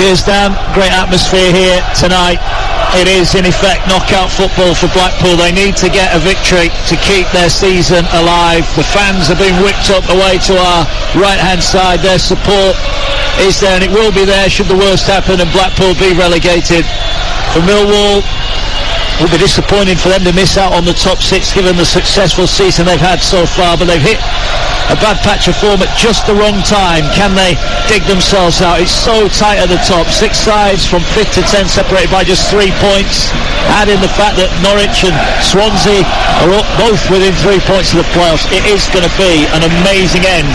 Cheers, Dan. Great atmosphere here tonight. It is, in effect, knockout football for Blackpool. They need to get a victory to keep their season alive. The fans have been whipped up away to our right-hand side. Their support is there, and it will be there should the worst happen and Blackpool be relegated. For Millwall, it will be disappointing for them to miss out on the top six given the successful season they've had so far, but they've hit a bad patch of form at just the wrong time. Can they dig themselves out? It's so tight at the top. 6 sides from 5th to 10th separated by just 3 points. Add in the fact that Norwich and Swansea are both within 3 points of the playoffs. It is going to be an amazing end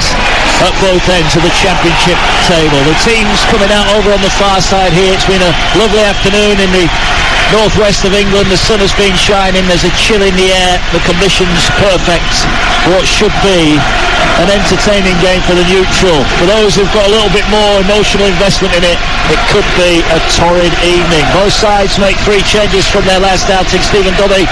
at both ends of the championship table. The teams coming out over on the far side here. It's been a lovely afternoon in the northwest of England. The sun has been shining. There's a chill in the air. The conditions perfect for what should be an entertaining game for the neutral. For those who've got a little bit more emotional investment in it, it could be a torrid evening. Both sides make 3 changes from their last outing. Stephen Dudley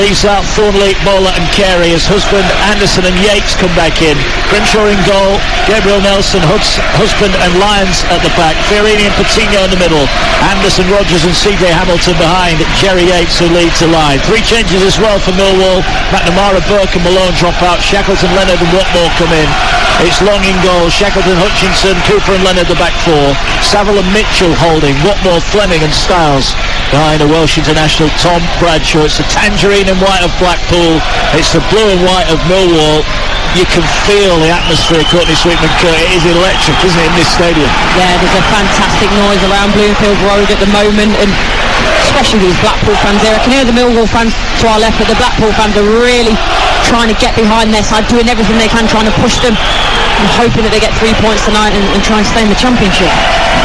leaves out Thornley, Mola and Carey as Husband, Anderson and Yates come back in. Grimshaw in goal, Gabriel Nelson, Husband and Lyons at the back, Fiorini and Patino in the middle, Anderson, Rogers and CJ Hamilton behind, Jerry Yates who leads the line. 3 changes as well for Millwall. McNamara, Burke and Malone drop out. Shackleton, Leonard and Watmore come in. It's Long in goal, Shackleton, Hutchinson, Cooper and Leonard the back 4, Saville and Mitchell holding, Watmore, Fleming and Stiles behind a Welsh international, Tom Bradshaw. It's the tangerine and white of Blackpool, it's the blue and white of Millwall. You can feel the atmosphere, Courtney Sweetman-Kurt. It is electric, isn't it, in this stadium? Yeah, there's a fantastic noise around Bloomfield Road at the moment, and especially these Blackpool fans there. I can hear the Millwall fans to our left, but the Blackpool fans are really trying to get behind their side, doing everything they can, trying to push them and hoping that they get 3 points tonight and try and stay in the championship.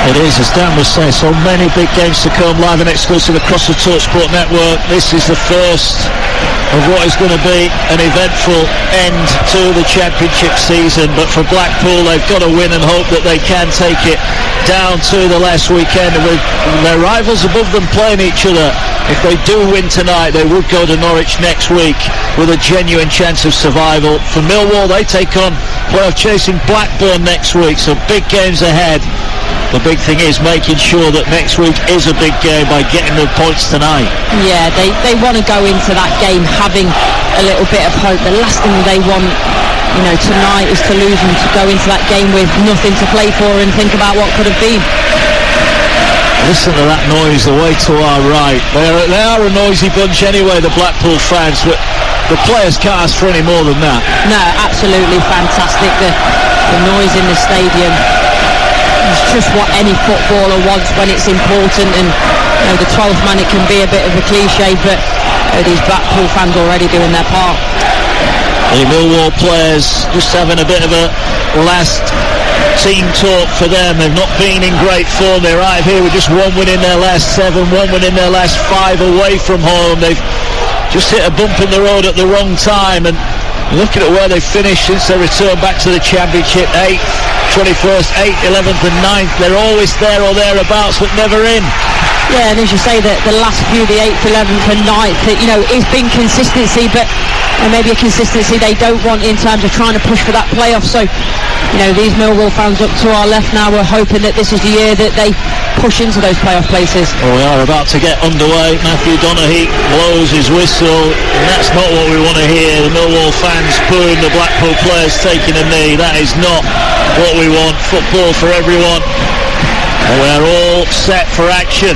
It is, as Dan was saying, so many big games to come, live and exclusive across the Talksport network. This is the first of what is going to be an eventful end to the championship season, but for Blackpool they've got to win and hope that they can take it down to the last weekend, and with their rivals above them playing each other, if they do win tonight they would go to Norwich next week with a genuine chance of survival. For Millwall, they take on playoff chasing Blackburn next week, so big games ahead. The big thing is making sure that next week is a big game by getting the points tonight. Yeah, they want to go into that game having a little bit of hope. The last thing they want, tonight is to lose and to go into that game with nothing to play for and think about what could have been. Listen to that noise the way to our right. They are a noisy bunch anyway, the Blackpool fans, but the players can't ask for any more than that. No, absolutely fantastic. The noise in the stadium. It's just what any footballer wants when it's important, and the 12th man, it can be a bit of a cliche, but these Blackpool fans already doing their part. The Millwall players just having a bit of a last team talk for them. They've not been in great form. They arrive here with just 1 win in their last 7, 1 win in their last 5 away from home. They've just hit a bump in the road at the wrong time, and looking at where they've finished since they returned back to the championship, 8th, 21st, 8th, 11th and 9th, they're always there or thereabouts but never in. Yeah, and as you say, the last few, the 8th, 11th and 9th, it's been consistency, but maybe a consistency they don't want in terms of trying to push for that playoff. So these Millwall fans up to our left now are hoping that this is the year that they push into those playoff places. Well, we are about to get underway. Matthew Donaghy blows his whistle, and that's not what we want to hear. The Millwall fans booing the Blackpool players taking a knee. That is not what we want. Football for everyone. And we're all set for action.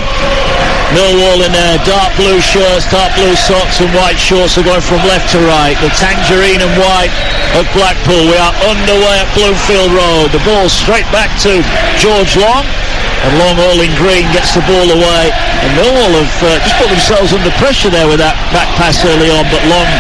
Millwall in their dark blue shirts, dark blue socks and white shorts are going from left to right. The tangerine and white of Blackpool. We are underway at Bloomfield Road. The ball straight back to George Long, and Long, all in green, gets the ball away. And Millwall have just put themselves under pressure there with that back pass early on, but Long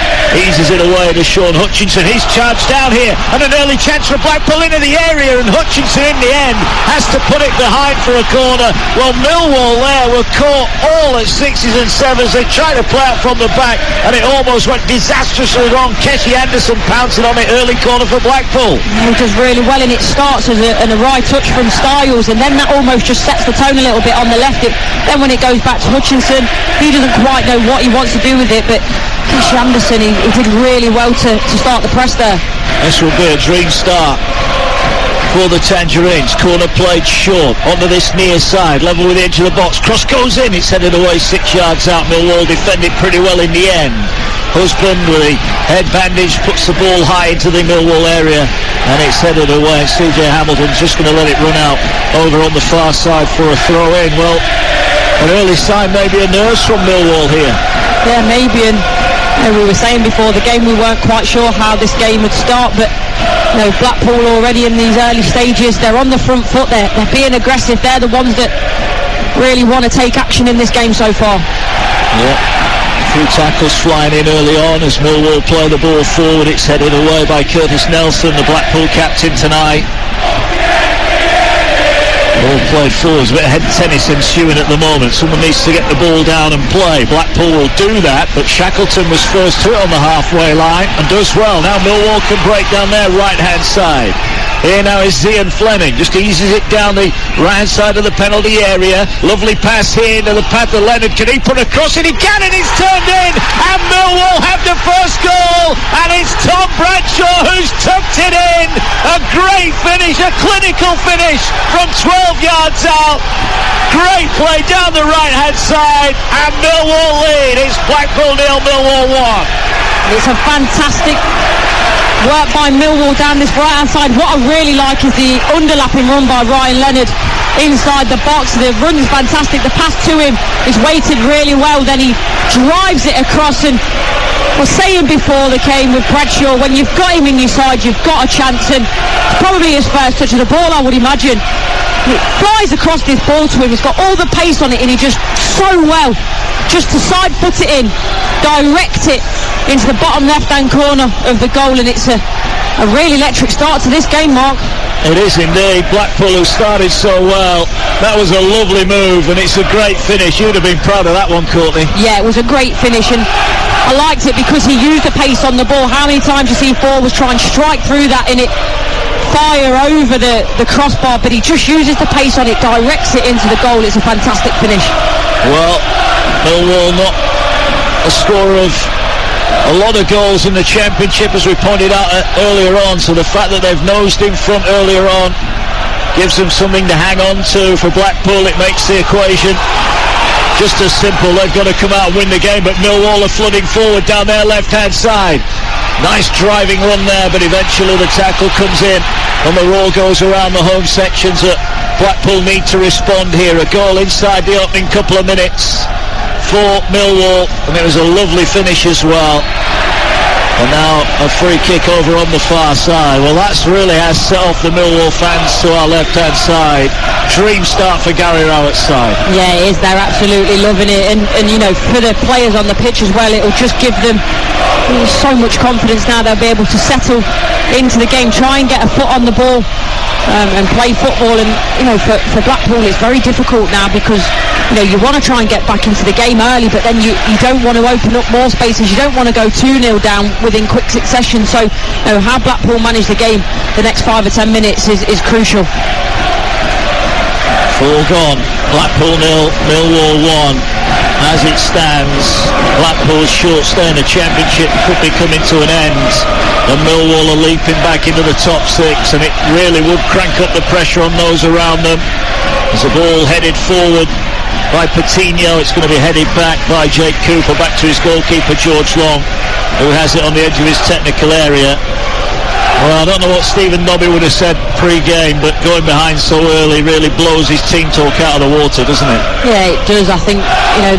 eases it away to Sean Hutchinson. He's charged down here, and an early chance for Blackpool into the area, and Hutchinson in the end has to put it behind for a corner. Well, Millwall there were caught all at 6s and 7s. They tried to play out from the back, and it almost went disastrously wrong. Kessie Anderson pouncing on it, early corner for Blackpool. He does really well, and it starts as a right touch from Stiles, and then that almost just sets the tone a little bit on the left. Then when it goes back to Hutchinson, he doesn't quite know what he wants to do with it, but Kessie Anderson, he did really well to start the press there. This will be a dream start for the Tangerines. Corner played short onto this near side, level with the edge of the box. Cross goes in, it's headed away 6 yards out. Millwall defend it pretty well in the end. Husband with the head bandage puts the ball high into the Millwall area, and it's headed away. CJ Hamilton's just going to let it run out over on the far side for a throw in. Well, an early sign, maybe a nurse from Millwall here. Yeah, maybe, and we were saying before the game we weren't quite sure how this game would start, but Blackpool already in these early stages, they're on the front foot, they're being aggressive, they're the ones that really want to take action in this game so far. Yeah, a few tackles flying in early on as Millwall play the ball forward. It's headed away by Curtis Nelson, the Blackpool captain tonight. Ball played forward. There's a bit of head tennis ensuing at the moment. Someone needs to get the ball down and play. Blackpool will do that, but Shackleton was first to it on the halfway line and does well. Now Millwall can break down their right-hand side. Here now is Zian Fleming, just eases it down the right-hand side of the penalty area. Lovely pass here into the path of Leonard. Can he put a cross in? He can, and it's turned in, and Millwall have the first goal, and it's Tom Bradshaw who's tucked it in. A great finish, a clinical finish from 12 yards out. Great play down the right-hand side, and Millwall lead. It's Blackpool 0, Millwall 1. It's a fantastic work by Millwall down this right-hand side. What I really like is the underlapping run by Ryan Leonard inside the box. The run's fantastic. The pass to him is weighted really well. Then he drives it across, and was saying before the game with Bradshaw, when you've got him in your side, you've got a chance, and it's probably his first touch of the ball, I would imagine. It flies across this ball to him. He's got all the pace on it, and he just so well just to side foot it in, direct it into the bottom left-hand corner of the goal, and it's a really electric start to this game, Mark. It is indeed. Blackpool, who started so well, that was a lovely move, and it's a great finish. You'd have been proud of that one, Courtney. Yeah, it was a great finish, and I liked it because he used the pace on the ball. How many times you see forwards try and strike through that and it fire over the crossbar, but he just uses the pace on it, directs it into the goal. It's a fantastic finish. Well, Millwall not a scorer of a lot of goals in the Championship, as we pointed out earlier on, so the fact that they've nosed in front earlier on gives them something to hang on to. For Blackpool, it makes the equation just as simple. They've got to come out and win the game, but Millwall are flooding forward down their left-hand side. Nice driving run there, but eventually the tackle comes in and the roll goes around the home sections. Blackpool need to respond here. A goal inside the opening couple of minutes for Millwall, and it was a lovely finish as well. And now a free kick over on the far side. Well, that's really has set off the Millwall fans to our left-hand side. Dream start for Gary Rowett's side. Yeah, it is. They're absolutely loving it. And for the players on the pitch as well, it'll just give them so much confidence now. They'll be able to settle into the game, try and get a foot on the ball, and play football. And, for Blackpool, it's very difficult now because, you want to try and get back into the game early, but then you don't want to open up more spaces. You don't want to go 2-0 down within quick succession. So how Blackpool manage the game the next 5 or 10 minutes is crucial. 4 gone. Blackpool 0, Millwall 1. As it stands, Blackpool's short stay in the Championship could be coming to an end, and Millwall are leaping back into the top 6, and it really would crank up the pressure on those around them. There's a ball headed forward by Patino. It's going to be headed back by Jake Cooper, back to his goalkeeper George Long, who has it on the edge of his technical area. Well, I don't know what Stephen Nobby would have said pre-game, but going behind so early really blows his team talk out of the water, doesn't it? Yeah, it does. I think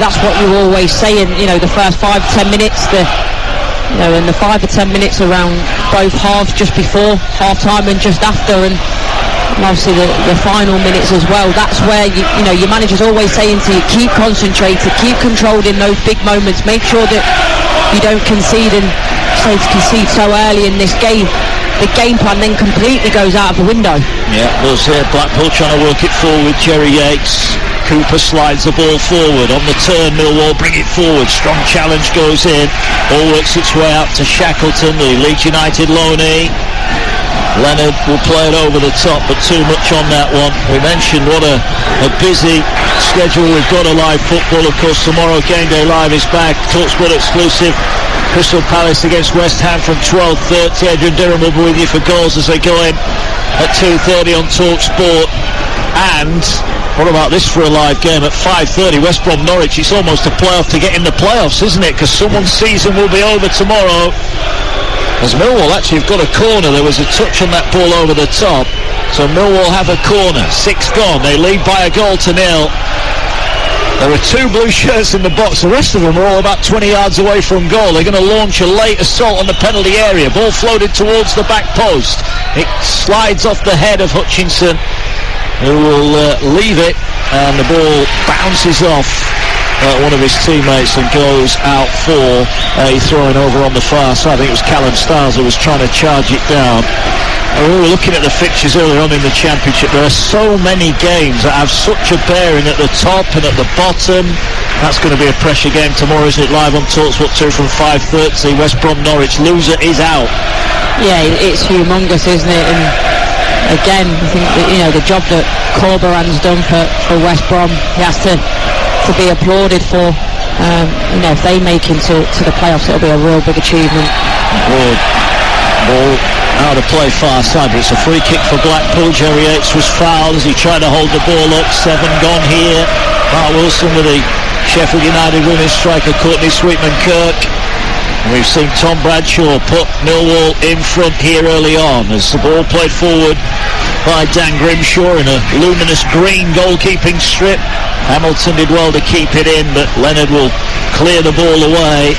that's what you always say in the first 5 to 10 minutes, and the 5 or 10 minutes around both halves, just before half time and just after, and obviously the final minutes as well. That's where your manager's always saying to you, keep concentrated, keep controlled in those big moments, make sure that you don't concede, and say to concede so early in this game, the game plan then completely goes out of the window. Yeah, there's Blackpool trying to work it forward. Jerry Yates, Cooper slides the ball forward. On the turn, Millwall bring it forward. Strong challenge goes in. Ball works its way out to Shackleton, the Leeds United loanee. Leonard will play it over the top, but too much on that one. We mentioned what a busy schedule we've got of live football. Of course, tomorrow Game Day Live is back. Talksport exclusive Crystal Palace against West Ham from 12:30. Adrian Durham will be with you for goals as they go in at 2:30 on Talksport. And what about this for a live game at 5:30? West Brom Norwich. It's almost a playoff to get in the playoffs, isn't it? Because someone's season will be over tomorrow. As Millwall actually have got a corner. There was a touch on that ball over the top. So Millwall have a corner. 6 gone. They lead by a goal to 0. There are 2 blue shirts in the box. The rest of them are all about 20 yards away from goal. They're going to launch a late assault on the penalty area. Ball floated towards the back post. It slides off the head of Hutchinson, who will leave it, and the ball bounces off one of his teammates and goes out for a throwing over on the far side. I think it was Callum Stiles who was trying to charge it down. And we were looking at the fixtures earlier on in the Championship. There are so many games that have such a bearing at the top and at the bottom. That's going to be a pressure game tomorrow, isn't it? Live on Talksport 2 from 5:30. West Brom Norwich. Loser is out. Yeah, it's humongous, isn't it? And again, I think that, the job that Corberan's done for West Brom, he has to be applauded for. If they make into the playoffs, it'll be a real big achievement. Ball out of play far side, but it's a free kick for Blackpool. Jerry Yates was fouled as he tried to hold the ball up. 7 gone here. Mark Wilson with the Sheffield United women's striker Courtney Sweetman-Kirk. And we've seen Tom Bradshaw put Millwall in front here early on as the ball played forward by Dan Grimshaw in a luminous green goalkeeping strip. Hamilton did well to keep it in, but Leonard will clear the ball away.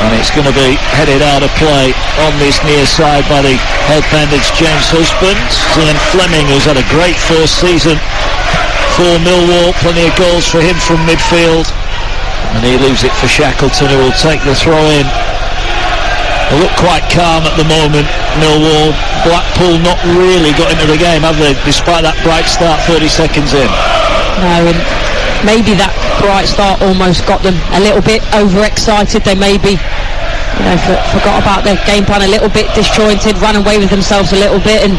And it's going to be headed out of play on this near side by the head bandage James Husbands. Ian Fleming, who's had a great first season for Millwall, plenty of goals for him from midfield. And he leaves it for Shackleton, who will take the throw in. They look quite calm at the moment, Millwall. Blackpool not really got into the game, have they, despite that bright start 30 seconds in? No, and maybe that bright start almost got them a little bit overexcited. They maybe forgot about their game plan a little bit, disjointed, ran away with themselves a little bit. And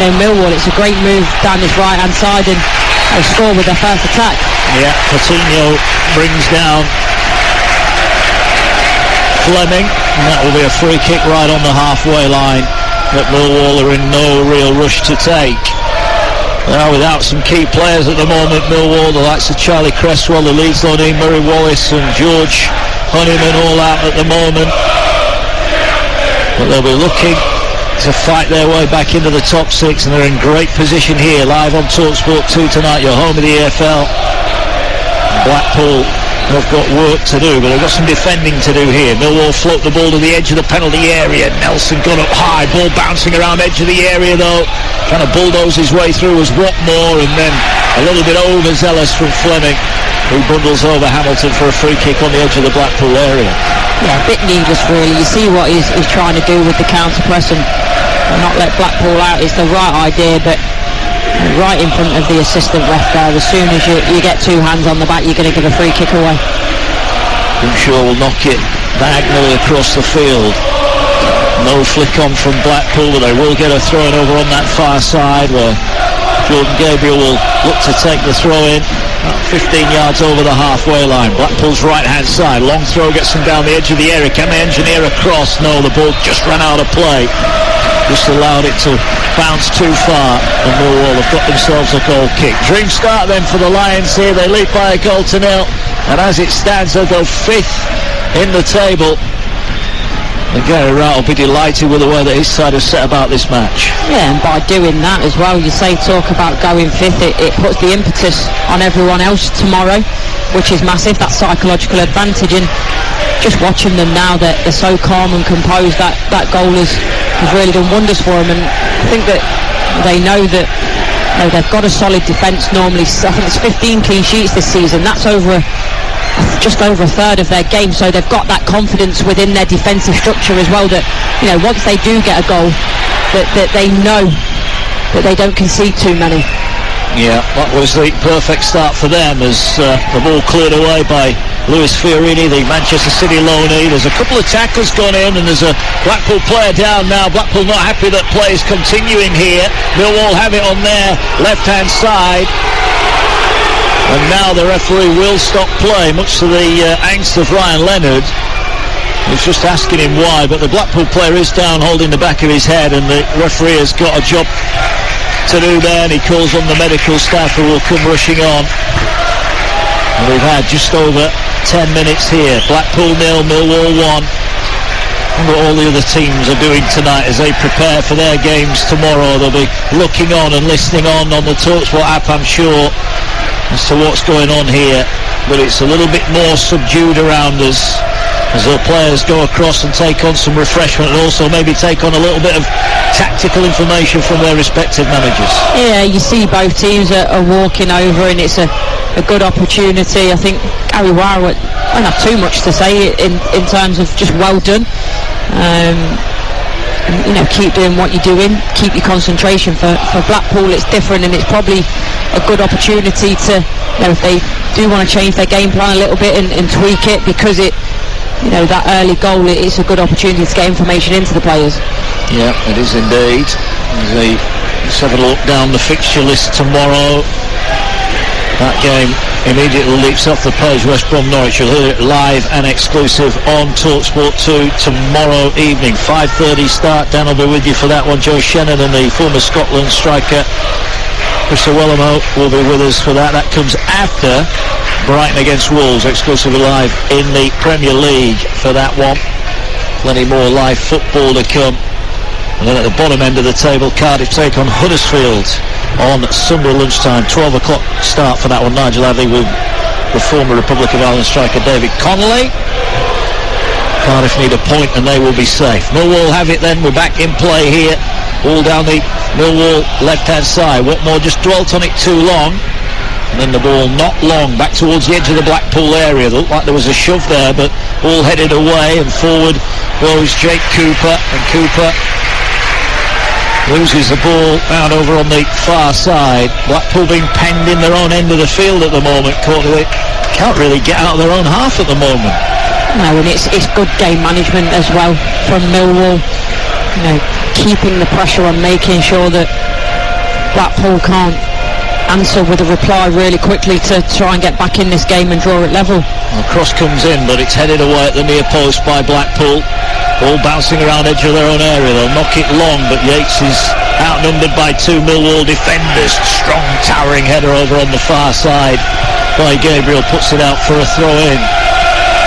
then Millwall, it's a great move down this right hand side, and they score with their first attack. Yeah, Coutinho brings down Fleming, and that will be a free kick right on the halfway line that Millwall are in no real rush to take. They are without some key players at the moment, Millwall, the likes of Charlie Cresswell, the Leeds loanee, Murray Wallace and George Honeyman all out at the moment. But they'll be looking to fight their way back into the top 6, and they're in great position here, live on Talksport 2 tonight, your home of the EFL. Blackpool have got work to do, but they've got some defending to do here. Millwall float the ball to the edge of the penalty area. Nelson got up high, ball bouncing around edge of the area though, trying to bulldoze his way through was Watmore, and then a little bit overzealous from Fleming, who bundles over Hamilton for a free kick on the edge of the Blackpool area. Yeah, a bit needless really. You see what he's trying to do with the counter press and not let Blackpool out is the right idea, but right in front of the assistant ref there, as soon as you get 2 hands on the back, you're going to give a free kick away. Grimshaw will knock it diagonally across the field. No flick on from Blackpool, but they will get a throw-in over on that far side where Jordan Gabriel will look to take the throw-in 15 yards over the halfway line. Blackpool's right-hand side, long throw gets them down the edge of the area. Can they engineer a cross? No, the ball just ran out of play. Just allowed it to bounce too far, and Millwall have got themselves a goal kick. Dream start then for the Lions here. They lead by a goal to 0, and as it stands they'll go 5th in the table. And Gary Wright will be delighted with the way that his side has set about this match. Yeah, and by doing that as well, you say talk about going 5th, it puts the impetus on everyone else tomorrow, which is massive, that psychological advantage. And just watching them now, they're so calm and composed. That goal has really done wonders for them, and I think that they know that they've got a solid defence normally. I think it's 15 clean sheets this season. That's just over a third of their game, so they've got that confidence within their defensive structure as well, that once they do get a goal, that they know that they don't concede too many. Yeah, that was the perfect start for them as the ball cleared away by Luis Fiorini, the Manchester City loanee. There's a couple of tackles gone in, and there's a Blackpool player down now. Blackpool not happy that play is continuing here. Millwall have it on their left-hand side. And now the referee will stop play, much to the angst of Ryan Leonard. He's just asking him why, but the Blackpool player is down holding the back of his head, and the referee has got a job to do there, and he calls on the medical staff who will come rushing on. And we've had just over 10 minutes here. Blackpool 0, Millwall 1. And what all the other teams are doing tonight as they prepare for their games tomorrow. They'll be looking on and listening on the Talksport app, I'm sure, as to what's going on here. But it's a little bit more subdued around us as the players go across and take on some refreshment, and also maybe take on a little bit of tactical information from their respective managers. Yeah, you see both teams are walking over, and it's a good opportunity. I think Gary Wire, I don't have too much to say in terms of just well done. Keep doing what you're doing, keep your concentration. For Blackpool it's different, and it's probably a good opportunity to, if they do want to change their game plan a little bit and tweak it, because that early goal, it's a good opportunity to get information into the players. Yeah, it is indeed. Let's have a look down the fixture list tomorrow. That game immediately leaps off the page. West Brom Norwich. You'll hear it live and exclusive on Talksport 2 tomorrow evening. 5:30 start. Dan will be with you for that one. Joe Shannon and the former Scotland striker Mr. Wellamo will be with us for that. That comes after Brighton against Wolves, exclusively live in the Premier League for that one. Plenty more live football to come. And then at the bottom end of the table, Cardiff take on Huddersfield on Sunday lunchtime. 12 o'clock start for that one. Nigel Adley with the former Republic of Ireland striker David Connolly. Cardiff need a point and they will be safe. Millwall have it then. We're back in play here. All down the Millwall left-hand side. Watmore just dwelt on it too long. And then the ball not long back towards the edge of the Blackpool area. It looked like there was a shove there, but ball headed away, and forward goes Jake Cooper, and Cooper loses the ball out over on the far side. Blackpool being penned in their own end of the field at the moment. Can't really get out of their own half at the moment. No, and it's good game management as well from Millwall. Keeping the pressure and making sure that Blackpool can't answer with a reply really quickly to try and get back in this game and draw it level. The cross comes in, but it's headed away at the near post by Blackpool. Ball bouncing around edge of their own area. They'll knock it long, but Yates is outnumbered by two Millwall defenders. Strong towering header over on the far side by Gabriel, puts it out for a throw in.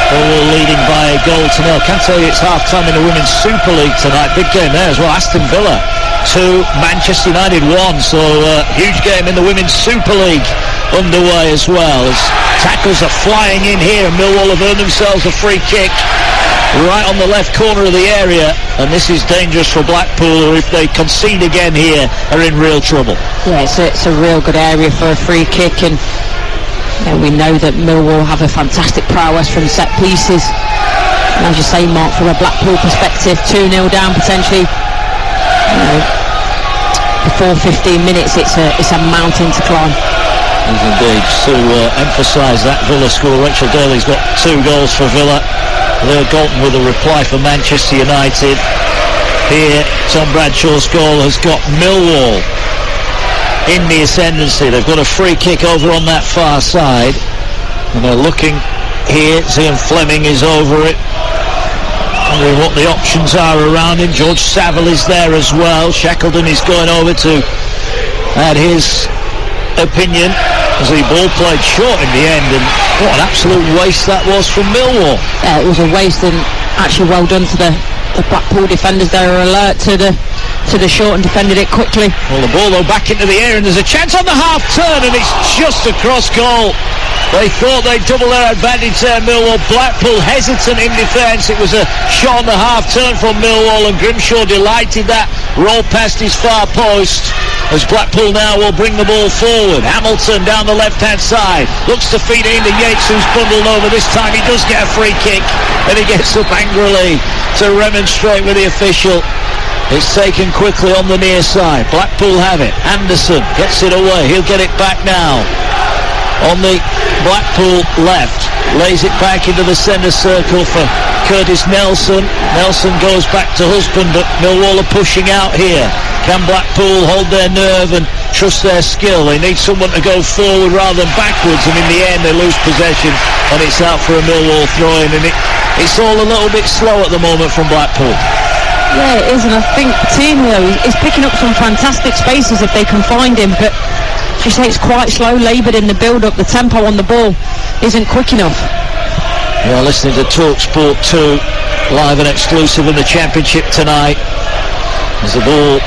Millwall leading by a goal to nil. Can't tell you it's half time in the Women's Super League tonight. Big game there as well. Aston Villa 2, Manchester United 1. So huge game in the Women's Super League underway as well. As tackles are flying in here, and Millwall have earned themselves a free kick right on the left corner of the area, and this is dangerous for Blackpool, who if they concede again here are in real trouble. Yeah, it's a real good area for a free kick, and we know that Millwall have a fantastic prowess from set pieces. And as you say, Mark, from a Blackpool perspective, 2-0 down potentially. Before 15 minutes, it's a mountain to climb. Yes, indeed. To emphasise that Villa score, Rachel Daly's got 2 goals for Villa. Leo Galton with a reply for Manchester United. Here, Tom Bradshaw's goal has got Millwall in the ascendancy. They've got a free kick over on that far side, and they're looking here. Ian Fleming is over it, wondering what the options are around him. George Saville is there as well. Shackleton is going over to add his opinion as the ball played short in the end, and what an absolute waste that was from Millwall. Yeah, it was a waste, and actually well done to the Blackpool defenders. They were alert to the short and defended it quickly. Well, the ball though back into the air, and there's a chance on the half turn, and it's just a cross goal. They thought they'd double their advantage there, Millwall. Blackpool hesitant in defence. It was a shot on the half turn from Millwall, and Grimshaw delighted that roll past his far post, as Blackpool now will bring the ball forward. Hamilton down the left hand side looks to feed it into Yates, who's bundled over. This time he does get a free kick, and he gets up angrily to remonstrate with the official. It's taken quickly on the near side. Blackpool have it. Anderson gets it away. He'll get it back now on the Blackpool left, lays it back into the centre circle for Curtis Nelson. Nelson goes back to Husband, but Millwall are pushing out here. Can Blackpool hold their nerve and trust their skill. They need someone to go forward rather than backwards, and in the end they lose possession, and it's out for a Millwall throw-in, and it's all a little bit slow at the moment from Blackpool. Yeah, it is, and I think Coutinho is picking up some fantastic spaces if they can find him, but as you say, it's quite slow, laboured in the build-up. The tempo on the ball isn't quick enough. You're listening to Talksport 2, live and exclusive in the Championship tonight. There's the ball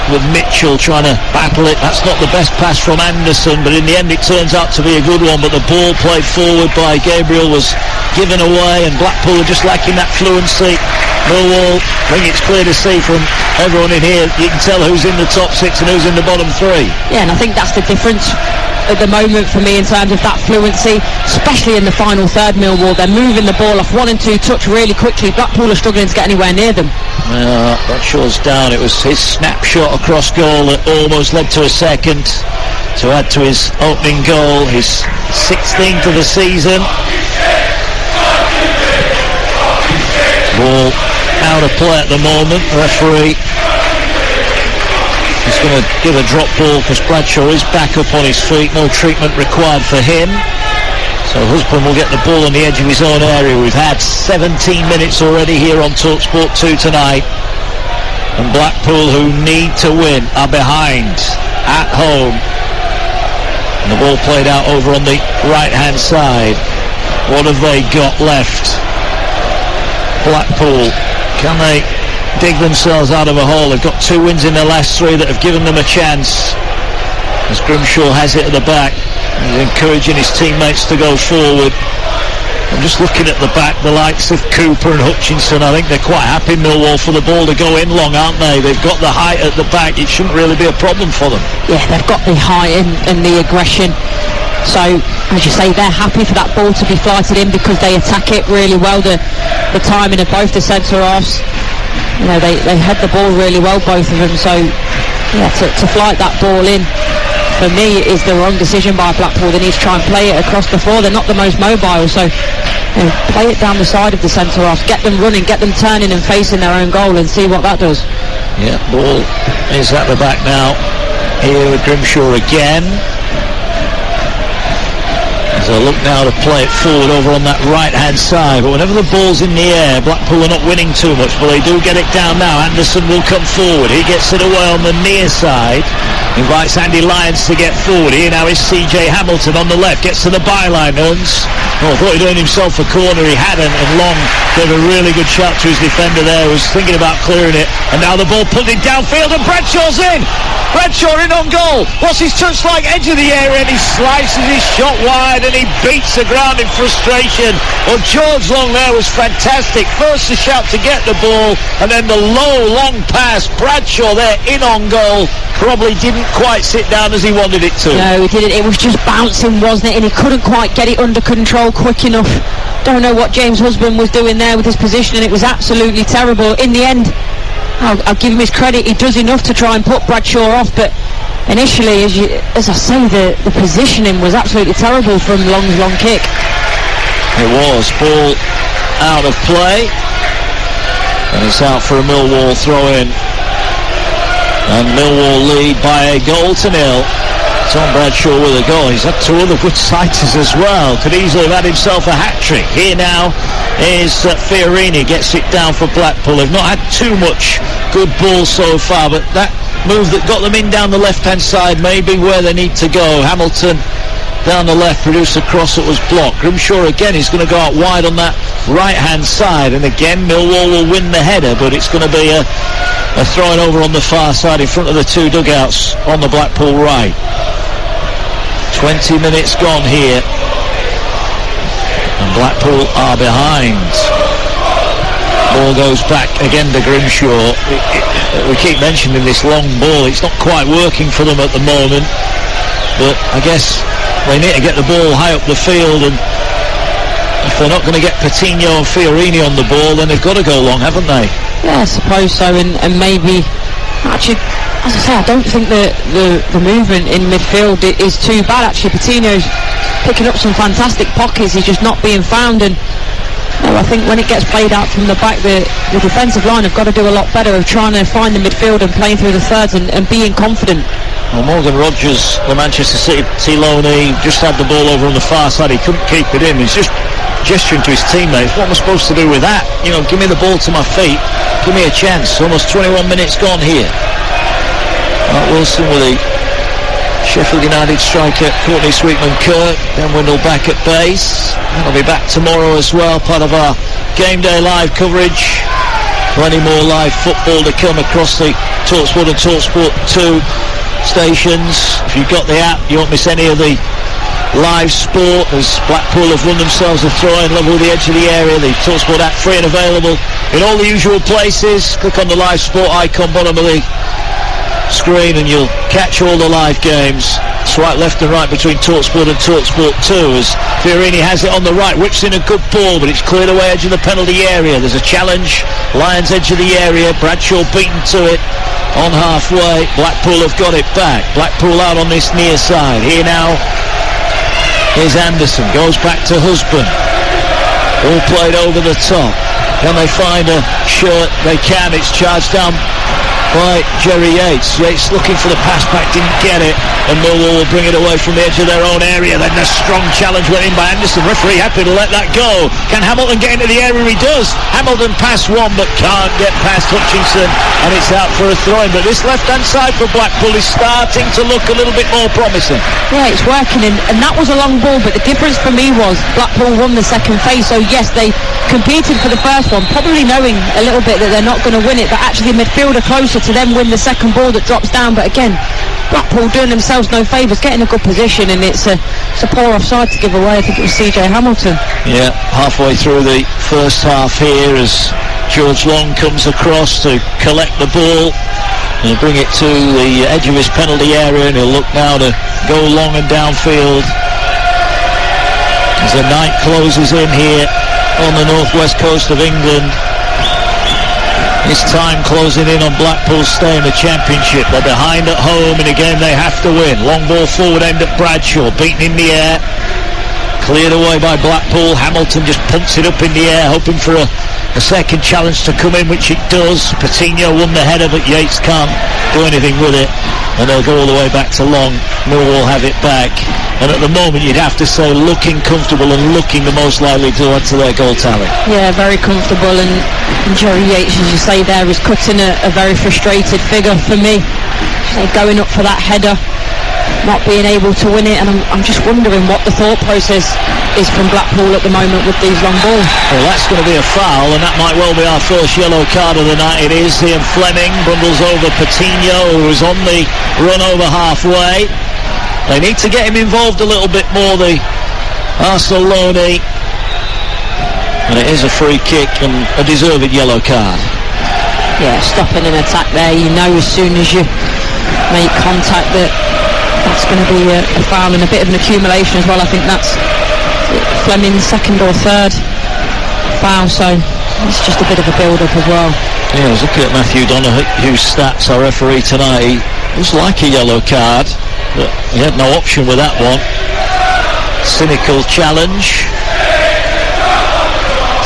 with Mitchell trying to battle it. That's not the best pass from Anderson, but in the end it turns out to be a good one. But the ball played forward by Gabriel was given away, and Blackpool are just lacking that fluency. Millwall, I think it's clear to see from everyone in here, you can tell who's in the top six and who's in the bottom three. Yeah, and I think that's the difference at the moment for me in terms of that fluency, especially in the final third. Millwall, they're moving the ball off 1 and 2 touch really quickly. Blackpool are struggling to get anywhere near them. Bradshaw's down. It was his snapshot across goal that almost led to a second to add to his opening goal, his 16th of the season. Ball out of play at the moment. The referee is going to give a drop ball because Bradshaw is back up on his feet. No treatment required for him. So Husband will get the ball on the edge of his own area. We've had 17 minutes already here on Talksport 2 tonight. And Blackpool, who need to win, are behind at home. And the ball played out over on the right-hand side. What have they got left? Blackpool, can they dig themselves out of a hole? They've got 2 wins in their last 3 that have given them a chance. As Grimshaw has it at the back, he's encouraging his teammates to go forward. I'm just looking at the back, the likes of Cooper and Hutchinson. I think they're quite happy, Millwall, for the ball to go in long, aren't they? They've got the height at the back. It shouldn't really be a problem for them. Yeah, they've got the height and the aggression. So, as you say, they're happy for that ball to be flighted in because they attack it really well. The timing of both the centre-halves, you know, they head the ball really well, both of them. So, yeah, to flight that ball in, for me, is the wrong decision by Blackpool. They need to try and play it across the floor. They're not the most mobile, so play it down the side of the centre-half. Get them running, get them turning and facing their own goal and see what that does. Yeah, ball is at the back now. Here with Grimshaw again. So look now to play it forward over on that right-hand side. But whenever the ball's in the air, Blackpool are not winning too much, but they do get it down now. Anderson will come forward. He gets it away on the near side. Invites Andy Lyons to get forward. Here now is CJ Hamilton on the left. Gets to the byline. Earns. Oh, I thought he'd earned himself a corner. He hadn't. And Long gave a really good shot to his defender there. Was thinking about clearing it. And now the ball put it downfield and Bradshaw's in. Bradshaw in on goal. What's his touch like? Edge of the area, and he slices his shot wide and he beats the ground in frustration. Well, George Long there was fantastic. First the shout to get the ball, and then the low, long pass. Bradshaw there in on goal. Probably didn't quite sit down as he wanted it to. No, he didn't. It was just bouncing, wasn't it? And he couldn't quite get it under control quick enough. Don't know what James Husband was doing there with his position, and it was absolutely terrible. In the end, I'll give him his credit. He does enough to try and put Bradshaw off, but initially, as I say, the positioning was absolutely terrible from Long's long kick. It was. Ball out of play, and it's out for a Millwall throw-in. And Millwall lead by a goal to 0. Tom Bradshaw with a goal. He's had 2 other good sighters as well. Could easily have had himself a hat-trick. Here now is Fiorini. Gets it down for Blackpool. They've not had too much good ball so far, but that move that got them in down the left-hand side may be where they need to go. Hamilton down the left produced a cross that was blocked. Grimshaw again is going to go out wide on that right-hand side, and again Millwall will win the header, but it's going to be a throw-in over on the far side in front of the 2 dugouts on the Blackpool right. 20 minutes gone here, and Blackpool are behind. Ball goes back again to Grimshaw. We keep mentioning this long ball. It's not quite working for them at the moment, but I guess they need to get the ball high up the field, and if they're not going to get Coutinho and Fiorini on the ball, then they've got to go long, haven't they? Yeah, I suppose so, and maybe, actually, as I say, I don't think the movement in midfield is too bad. Actually, Coutinho's picking up some fantastic pockets. He's just not being found, and I think when it gets played out from the back, the defensive line have got to do a lot better of trying to find the midfield and playing through the thirds and being confident. Well, Morgan Rogers, the Manchester City loanee, just had the ball over on the far side. He couldn't keep it in. He's just gesturing to his teammates. What am I supposed to do with that? You know, give me the ball to my feet. Give me a chance. Almost 21 minutes gone here. Mark Wilson with the Sheffield United striker Courtney Sweetman-Kirk. Ben Windle back at base. I'll be back tomorrow as well, part of our game day live coverage. Plenty more live football to come across the Talksport and Talksport 2 stations. If you've got the app, you won't miss any of the live sport, as Blackpool have won themselves a throw-in level with the edge of the area. The Talksport app free and available in all the usual places. Click on the live sport icon bottom of the screen and you'll catch all the live games. Swipe left and right between Talksport and Talksport 2 as Fiorini has it on the right, whips in a good ball, but it's cleared away edge of the penalty area. There's a challenge, Lions edge of the area, Bradshaw beaten to it on halfway. Blackpool have got it back. Blackpool out on this near side. Here now is Anderson, goes back to Husband. All played over the top. Can they find a shirt? They can. It's charged down by Jerry Yates. Yates looking for the pass back, didn't get it, and Millwall will bring it away from the edge of their own area. Then a strong challenge went in by Anderson. Referee happy to let that go. Can Hamilton get into the area? He does. Hamilton pass one but can't get past Hutchinson, and it's out for a throw-in. But this left-hand side for Blackpool is starting to look a little bit more promising. Yeah, it's working, and that was a long ball, but the difference for me was Blackpool won the second phase. So yes, they competed for the first one, probably knowing a little bit that they're not going to win it, but actually the midfielder closer to them win the second ball that drops down. But again, Blackpool doing themselves no favours, getting a good position, and it's a poor offside to give away. I think it was CJ Hamilton. Yeah, halfway through the first half here as George Long comes across to collect the ball. He'll bring it to the edge of his penalty area and he'll look now to go long and downfield as the night closes in here on the northwest coast of England. It's time closing in on Blackpool's stay in the Championship. They're behind at home and again they have to win. Long ball forward end at Bradshaw, beaten in the air. Cleared away by Blackpool. Hamilton just pumps it up in the air, hoping for a second challenge to come in, which it does. Patino won the header, but Yates can't do anything with it. And they'll go all the way back to Long. Millwall have it back. And at the moment, you'd have to say looking comfortable and looking the most likely to add to their goal tally. Yeah, very comfortable. And Jerry Yates, as you say there, is cutting a very frustrated figure for me. Going up for that header, not being able to win it, and I'm just wondering what the thought process is from Blackpool at the moment with these long balls. Well, that's going to be a foul, and that might well be our first yellow card of the night. It is. Ian Fleming bundles over Patino, who was on the run over halfway. They need to get him involved a little bit more, the Arsenal loanee. And it is a free kick and a deserved yellow card. Yeah, stopping an attack there. You know as soon as you make contact that's going to be a foul, and a bit of an accumulation as well. I think that's Fleming's second or third foul, so it's just a bit of a build-up as well. Yeah, I was looking at Matthew Donohue's stats, our referee tonight. It was like a yellow card, but he had no option with that one. Cynical challenge.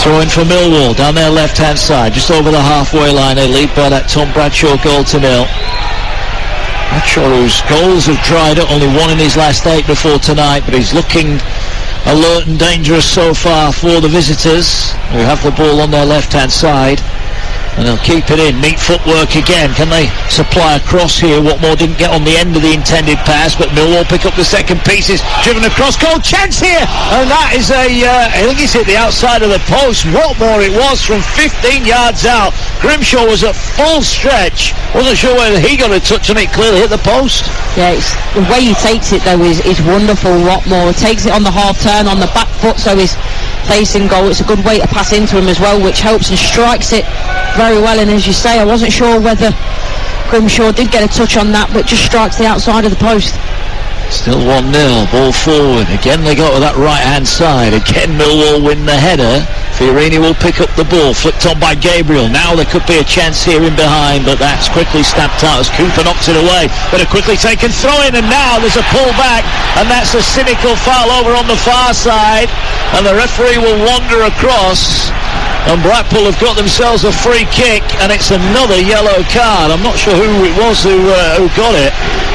Throw in for Millwall down their left-hand side, just over the halfway line. They lead by that Tom Bradshaw goal to nil. Bradshaw, whose goals have dried up, only one in his last 8 before tonight, but he's looking alert and dangerous so far for the visitors, who have the ball on their left-hand side. And they'll keep it in. Neat footwork again. Can they supply a cross here? Watmore didn't get on the end of the intended pass, but Millwall pick up the second piece. It's driven across. Goal chance here! And that is I think he's hit the outside of the post. Watmore it was from 15 yards out. Grimshaw was at full stretch. Wasn't sure whether he got a touch on it. Clearly hit the post. Yeah, the way he takes it though is wonderful. Watmore takes it on the half turn, on the back foot, so he's facing goal. It's a good way to pass into him as well, which helps, and strikes it very well. And as you say, I wasn't sure whether Grimshaw did get a touch on that, but just strikes the outside of the post. Still 1-0, ball forward. Again they go to that right-hand side. Again Millwall win the header. Fiorini will pick up the ball, flicked on by Gabriel. Now there could be a chance here in behind, but that's quickly snapped out as Cooper knocks it away. But a quickly taken throw in, and now there's a pull back, and that's a cynical foul over on the far side, and the referee will wander across. And Blackpool have got themselves a free kick, and it's another yellow card. I'm not sure who it was who got it.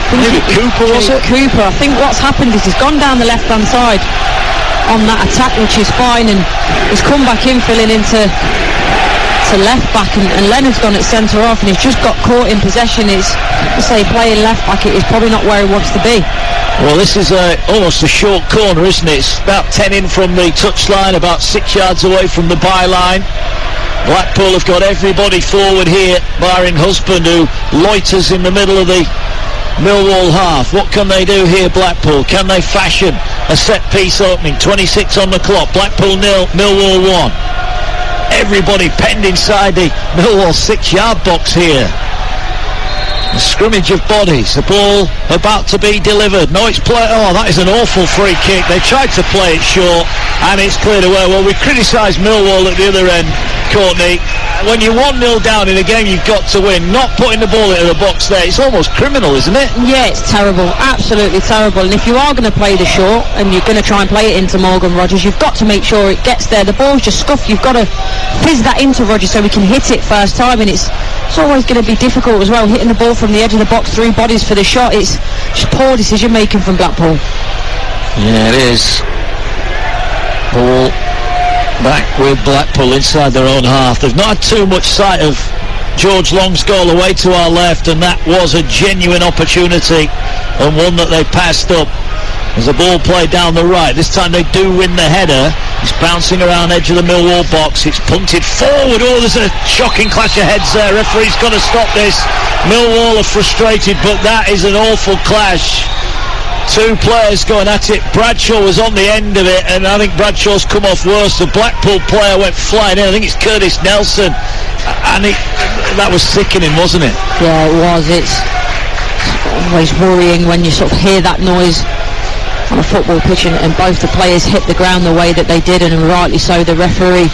Maybe Cooper, was it? Cooper. I think what's happened is he's gone down the left-hand side on that attack, which is fine, and he's come back in, filling into left back, and Leonard's gone at centre off, and he's just got caught in possession. It's, to say, playing left back, it is probably not where he wants to be. Well, this is almost a short corner, isn't it? It's about 10 in from the touchline, about 6 yards away from the byline. Blackpool have got everybody forward here, barring Husband, who loiters in the middle of the Millwall half. What can they do here, Blackpool? Can they fashion a set-piece opening? 26 on the clock. Blackpool 0, Millwall 1. Everybody penned inside the Millwall 6-yard box here. A scrimmage of bodies. The ball about to be delivered. No, it's play. Oh, that is an awful free kick. They tried to play it short, and it's cleared away. Well, we criticised Millwall at the other end, Courtney. When you're 1-0 down in a game you've got to win, not putting the ball into the box there, it's almost criminal, isn't it? Yeah, it's terrible. Absolutely terrible. And if you are going to play the short, and you're going to try and play it into Morgan Rogers, you've got to make sure it gets there. The ball's just scuffed. You've got to fizz that into Rogers so he can hit it first time, and it's always going to be difficult as well, hitting the ball from the edge of the box, 3 bodies for the shot. It's just poor decision making from Blackpool. Yeah, it is. Ball back with Blackpool inside their own half. They've not had too much sight of George Long's goal away to our left, and that was a genuine opportunity, and one that they passed up. There's a ball played down the right. This time they do win the header. It's bouncing around edge of the Millwall box. It's punted forward. Oh, there's a shocking clash of heads there. Referee's got to stop this. Millwall are frustrated, but that is an awful clash. 2 players going at it. Bradshaw was on the end of it, and I think Bradshaw's come off worse. The Blackpool player went flying in. I think it's Curtis Nelson, and that was sickening, wasn't it? Yeah, it was. It's always worrying when you sort of hear that noise on a football pitch, and both the players hit the ground the way that they did, and rightly so. The referee.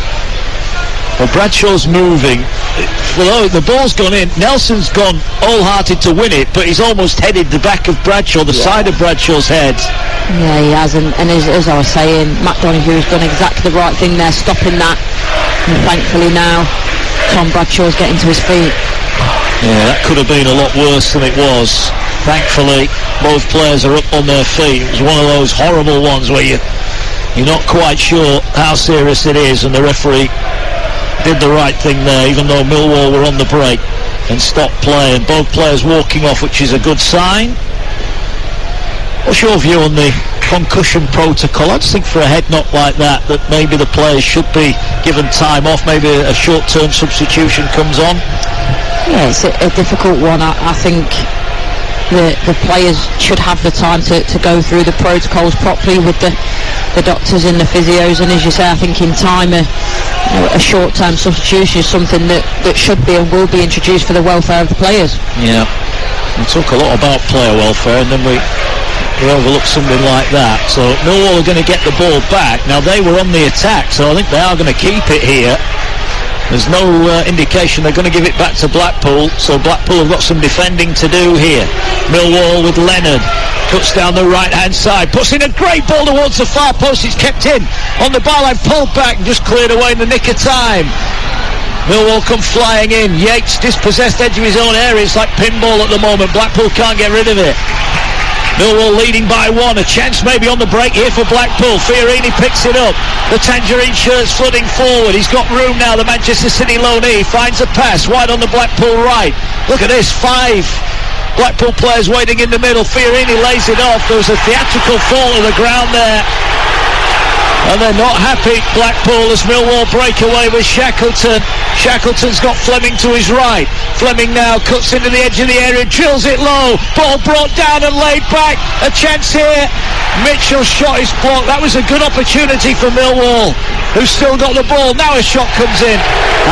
Well, Bradshaw's moving. Well, the ball's gone in. Nelson's gone wholehearted to win it, but he's almost headed the back of Bradshaw, the side of Bradshaw's head. Yeah, he has, and as I was saying, Matt Donohue's done exactly the right thing there, stopping that. And thankfully now, Tom Bradshaw's getting to his feet. Yeah, that could have been a lot worse than it was. Thankfully, both players are up on their feet. It was one of those horrible ones where you're not quite sure how serious it is, and the referee did the right thing there, even though Millwall were on the break, and stopped play, and both players walking off, which is a good sign. What's your view on the concussion protocol? I just think for a head knock like that maybe the players should be given time off, maybe a short-term substitution comes on. Yeah, it's a difficult one. I think the players should have the time to go through the protocols properly with the doctors and the physios, and as you say, I think in time a short-term substitution is something that should be and will be introduced for the welfare of the players. Yeah, we talk a lot about player welfare, and then we overlook something like that. So Millwall are going to get the ball back. Now they were on the attack, so I think they are going to keep it here. There's no indication they're going to give it back to Blackpool, so Blackpool have got some defending to do here. Millwall with Leonard, cuts down the right-hand side, puts in a great ball towards the far post. It's kept in on the byline, pulled back and just cleared away in the nick of time. Millwall come flying in. Yates dispossessed edge of his own area. It's like pinball at the moment. Blackpool can't get rid of it. Millwall leading by 1, a chance maybe on the break here for Blackpool. Fiorini picks it up. The tangerine shirt's flooding forward. He's got room now, the Manchester City loanee. Finds a pass wide on the Blackpool right. Look at this, 5 Blackpool players waiting in the middle. Fiorini lays it off. There was a theatrical fall to the ground there, and they're not happy, Blackpool, as Millwall break away with Shackleton. Shackleton's got Fleming to his right. Fleming now cuts into the edge of the area, drills it low. Ball brought down and laid back. A chance here. Mitchell's shot is blocked. That was a good opportunity for Millwall, who's still got the ball. Now a shot comes in,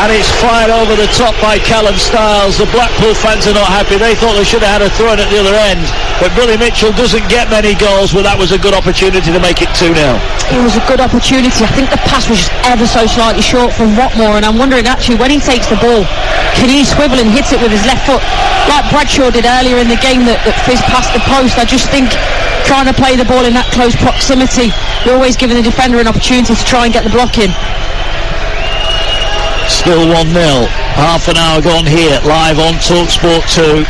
and it's fired over the top by Callum Stiles. The Blackpool fans are not happy. They thought they should have had a throw in at the other end, but Billy Mitchell doesn't get many goals, but that was a good opportunity to make it 2-0. It was a good opportunity. I think the pass was just ever so slightly short from Watmore, and I'm wondering actually when he takes the ball, can he swivel and hit it with his left foot like Bradshaw did earlier in the game that fizzed past the post? I just think trying to play the ball in that close proximity, you're always giving the defender an opportunity to try and get the block in. Still 1-0, half an hour gone here, live on Talksport 2.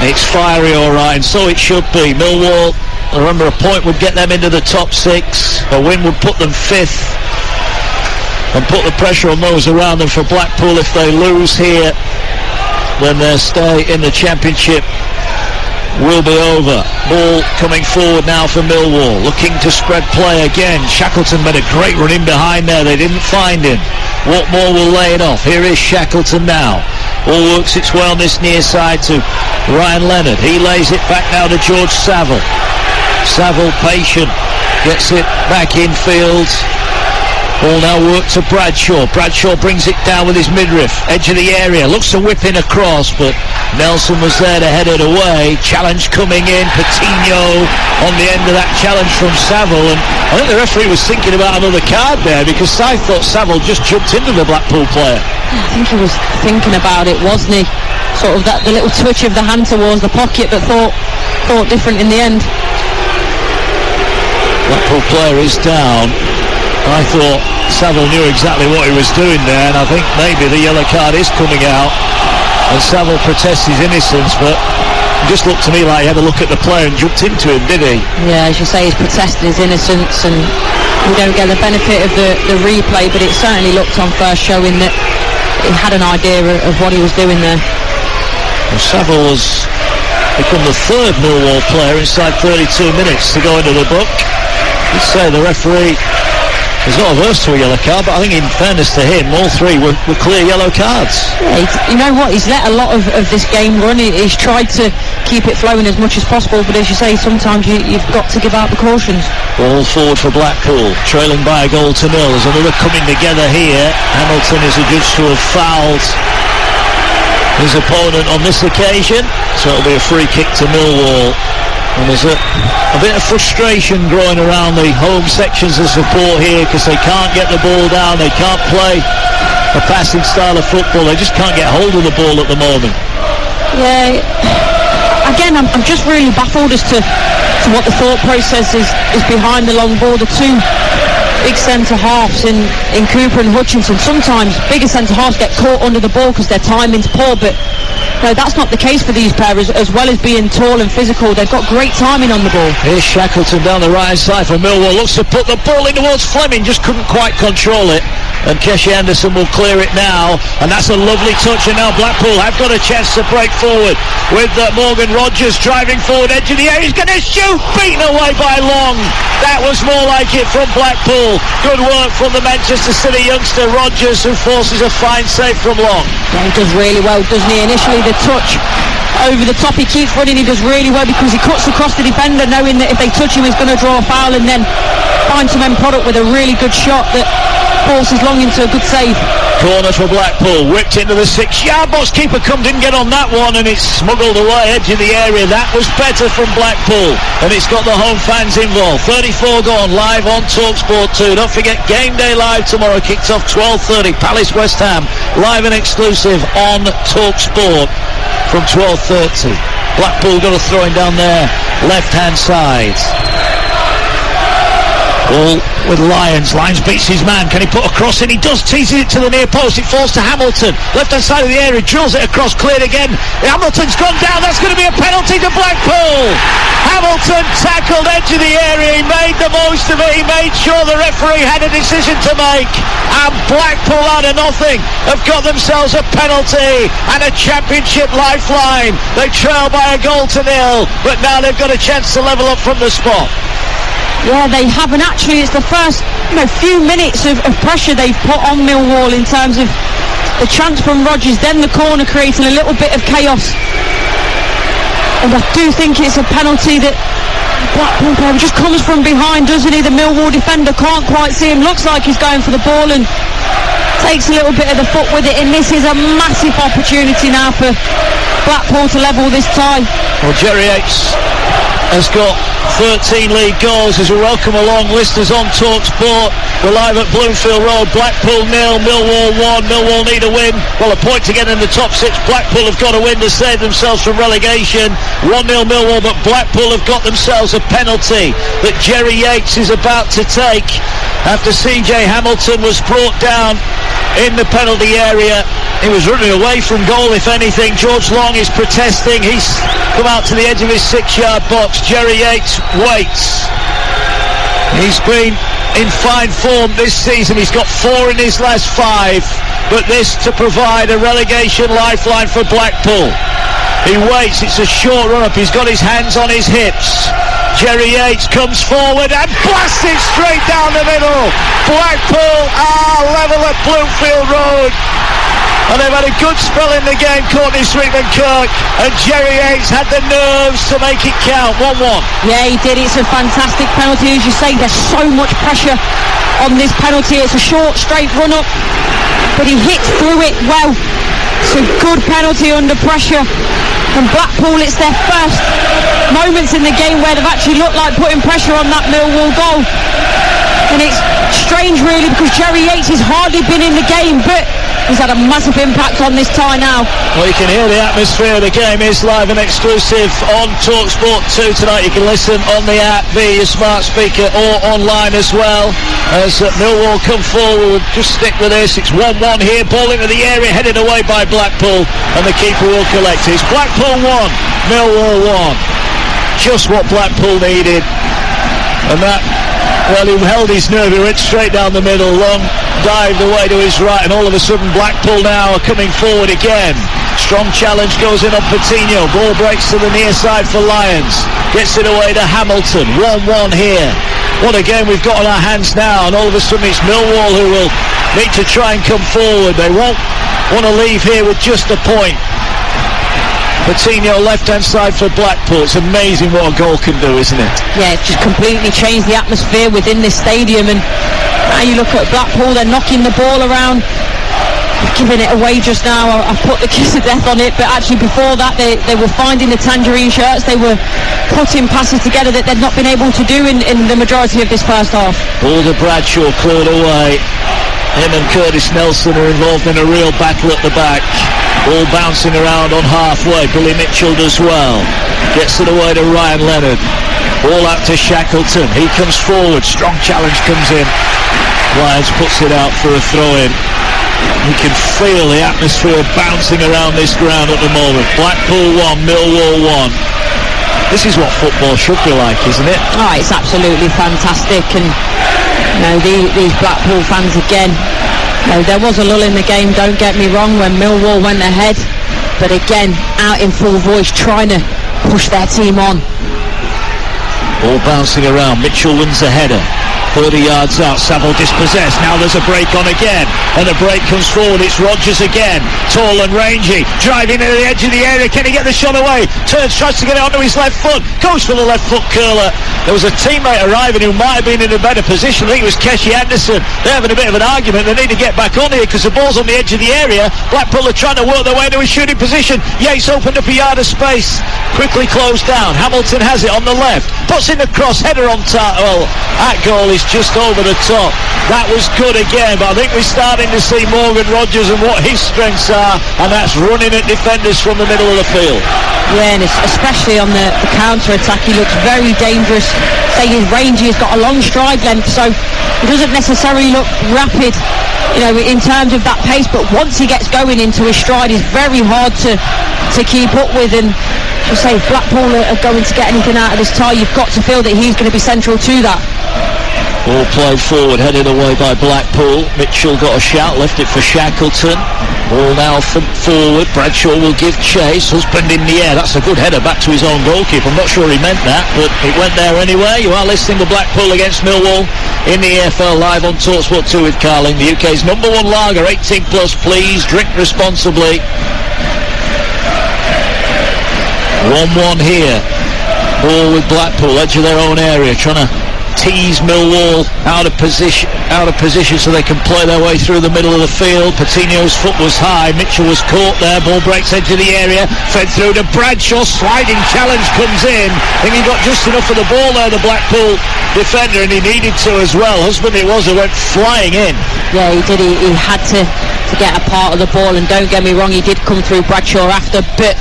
It's fiery, all right, and so it should be. Millwall, remember, a point would get them into the top 6. A win would put them 5th and put the pressure on those around them. For Blackpool, if they lose here, then their stay in the Championship will be over. Ball coming forward now for Millwall, looking to spread play again. Shackleton made a great run in behind there. They didn't find him. Watmore will lay it off. Here is Shackleton now. Ball works its way on this near side to Ryan Leonard. He lays it back now to George Saville. Saville, patient, gets it back infield. Ball now worked to Bradshaw. Bradshaw brings it down with his midriff. Edge of the area. Looks to whip in across, but Nelson was there to head it away. Challenge coming in. Coutinho on the end of that challenge from Saville. And I think the referee was thinking about another card there, because I thought Saville just jumped into the Blackpool player. I think he was thinking about it, wasn't he? Sort of that, the little twitch of the hand towards the pocket, but thought different in the end. Blackpool player is down. I thought Saville knew exactly what he was doing there, and I think maybe the yellow card is coming out, and Saville protests his innocence, but it just looked to me like he had a look at the player and jumped into him, did he? Yeah, as you say, he's protested his innocence, and we don't get the benefit of the replay, but it certainly looked on first showing that he had an idea of what he was doing there. Well, Saville has become the 3rd Millwall player inside 32 minutes to go into the book. You'd say the referee is not averse to a yellow card, but I think in fairness to him, all 3 were clear yellow cards. Yeah, you know what, he's let a lot of this game run. He's tried to keep it flowing as much as possible, but as you say, sometimes you've got to give out the cautions. Ball forward for Blackpool, trailing by a goal to 0. There's another coming together here. Hamilton is adjudged to have fouled his opponent on this occasion, so it'll be a free kick to Millwall. And there's a bit of frustration growing around the home sections of support here, because they can't get the ball down, they can't play a passing style of football, they just can't get hold of the ball at the moment. Yeah, again, I'm just really baffled as to what the thought process is behind the long ball. The 2 big centre-halves in Cooper and Hutchinson, sometimes bigger centre-halves get caught under the ball because their timing's poor, but no, that's not the case for these players. As well as being tall and physical, they've got great timing on the ball. Here's Shackleton down the right side for Millwall, looks to put the ball in towards Fleming, just couldn't quite control it, and Keshe Anderson will clear it now, and that's a lovely touch. And now Blackpool have got a chance to break forward with Morgan Rogers driving forward, edge of the area, he's going to shoot, beaten away by Long. That was more like it from Blackpool. Good work from the Manchester City youngster Rogers, who forces a fine save from Long. Yeah, he does really well, doesn't he? Initially the touch over the top, he keeps running, he does really well because he cuts across the defender knowing that if they touch him he's going to draw a foul, and then finds some end product with a really good shot that forces Long into a good save. Corner for Blackpool, whipped into the 6-yard box, keeper didn't get on that one, and it's smuggled away edge of the area. That was better from Blackpool, and it's got the home fans involved. 34 gone, live on Talksport 2. Don't forget Game Day Live tomorrow, kicks off 12:30, Palace West Ham, live and exclusive on Talksport from 12:30. Blackpool got a throw in down there, left hand side. Ball with Lyons beats his man, can he put a cross in? He does, teases it to the near post, it falls to Hamilton, left hand side of the area, drills it across, cleared again, Hamilton's gone down, that's going to be a penalty to Blackpool. Hamilton tackled edge of the area, he made the most of it, he made sure the referee had a decision to make, and Blackpool out of nothing have got themselves a penalty and a Championship lifeline. They trail by a goal to 0, but now they've got a chance to level up from the spot. Yeah, they haven't actually. It's the first few minutes of pressure they've put on Millwall in terms of the chance from Rodgers, then the corner creating a little bit of chaos. And I do think it's a penalty that Blackpool player just comes from behind, doesn't he? The Millwall defender can't quite see him, looks like he's going for the ball and takes a little bit of the foot with it, and this is a massive opportunity now for Blackpool to level this tie. Well, Jerry Yates has got 13 league goals as we welcome along listeners on Talksport. We're live at Bloomfield Road. Blackpool 0, Millwall 1. Millwall need a win, well, a point to get in the top 6. Blackpool have got a win to save themselves from relegation. 1-0 Millwall, but Blackpool have got themselves a penalty that Jerry Yates is about to take after CJ Hamilton was brought down in the penalty area. He was running away from goal, if anything. George Long is protesting. He's come out to the edge of his 6-yard box. Jerry Yates waits. He's been in fine form this season. He's got 4 in his last 5, but this to provide a relegation lifeline for Blackpool. He waits. It's a short run-up. He's got his hands on his hips. Jerry Yates comes forward and blasts it straight down the middle. Blackpool are level at Bloomfield Road. And they've had a good spell in the game, Courtney Sweetman-Kirk, and Jerry Yates had the nerves to make it count. 1-1. Yeah, he did. It's a fantastic penalty. As you say, there's so much pressure on this penalty. It's a short, straight run-up, but he hits through it well. It's a good penalty under pressure. And Blackpool, it's their first moments in the game where they've actually looked like putting pressure on that Millwall goal. And it's strange, really, because Jerry Yates has hardly been in the game, but he's had a massive impact on this tie now. Well, you can hear the atmosphere of the game is live and exclusive on Talksport 2 tonight. You can listen on the app, via your smart speaker, or online as well. As Millwall come forward, we'll just stick with this. It's 1-1 here, ball into the area, headed away by Blackpool, and the keeper will collect it. It's Blackpool 1, Millwall 1. Just what Blackpool needed. And that, well, he held his nerve, he went straight down the middle, Long dived away to his right, and all of a sudden Blackpool now are coming forward again. Strong challenge goes in on Patino, ball breaks to the near side for Lions, gets it away to Hamilton. 1-1 here. What a game we've got on our hands now, and all of a sudden it's Millwall who will need to try and come forward. They won't want to leave here with just a point. Patino left-hand side for Blackpool. It's amazing what a goal can do, isn't it? Yeah, It's just completely changed the atmosphere within this stadium, and now you look at Blackpool, they're knocking the ball around, giving it away just now. I put the kiss of death on it, but actually before that they were finding the tangerine shirts, they were putting passes together that they'd not been able to do in the majority of this first half. Ball to Bradshaw, cleared away. Him and Curtis Nelson are involved in a real battle at the back. Ball bouncing around on halfway. Billy Mitchell does well. Gets it away to Ryan Leonard. Ball out to Shackleton. He comes forward. Strong challenge comes in. Lyons puts it out for a throw-in. You can feel the atmosphere bouncing around this ground at the moment. Blackpool 1, Millwall 1. This is what football should be like, isn't it? Oh, it's absolutely fantastic. And you know, these Blackpool fans again. You know, there was a lull in the game, don't get me wrong, when Millwall went ahead, but again, out in full voice, trying to push their team on. Ball bouncing around, Mitchell wins the header, 30 yards out, Saville dispossessed, now there's a break on again, and the break comes forward, it's Rodgers again, tall and rangy, driving to the edge of the area, can he get the shot away, turns, tries to get it onto his left foot, goes for the left foot curler. There was a teammate arriving who might have been in a better position. I think it was Keshi Anderson. They're having a bit of an argument. They need to get back on here because the ball's on the edge of the area. Blackpool are trying to work their way into a shooting position. Yates opened up a yard of space. Quickly closed down. Hamilton has it on the left. Puts in the cross. Header on top. Well, that goal is just over the top. That was good again. But I think we're starting to see Morgan Rodgers and what his strengths are. And that's running at defenders from the middle of the field. Yeah, and especially on the counter-attack, he looks very dangerous. Say his range, he's got a long stride length, so he doesn't necessarily look rapid, you know, in terms of that pace, but once he gets going into his stride, he's very hard to keep up with. And to say if Blackpool are going to get anything out of this tie, you've got to feel that he's going to be central to that. Ball played forward, headed away by Blackpool. Mitchell got a shout, left it for Shackleton. Ball now forward, Bradshaw will give chase, husband in the air. That's a good header back to his own goalkeeper. I'm not sure he meant that, but it went there anyway. You are listening to Blackpool against Millwall in the EFL live on Talksport 2 with Carling. The UK's #1 lager, 18 plus, please drink responsibly. 1-1 here. Ball with Blackpool, edge of their own area, trying to tease Millwall out of position so they can play their way through the middle of the field. Patino's foot was high, Mitchell was caught there, ball breaks edge of the area, fed through to Bradshaw, sliding challenge comes in. I think he got just enough of the ball there, the Blackpool defender, and he needed to as well. Husband it was, who went flying in. Yeah, he did. He had to get a part of the ball, and don't get me wrong, he did come through Bradshaw after, but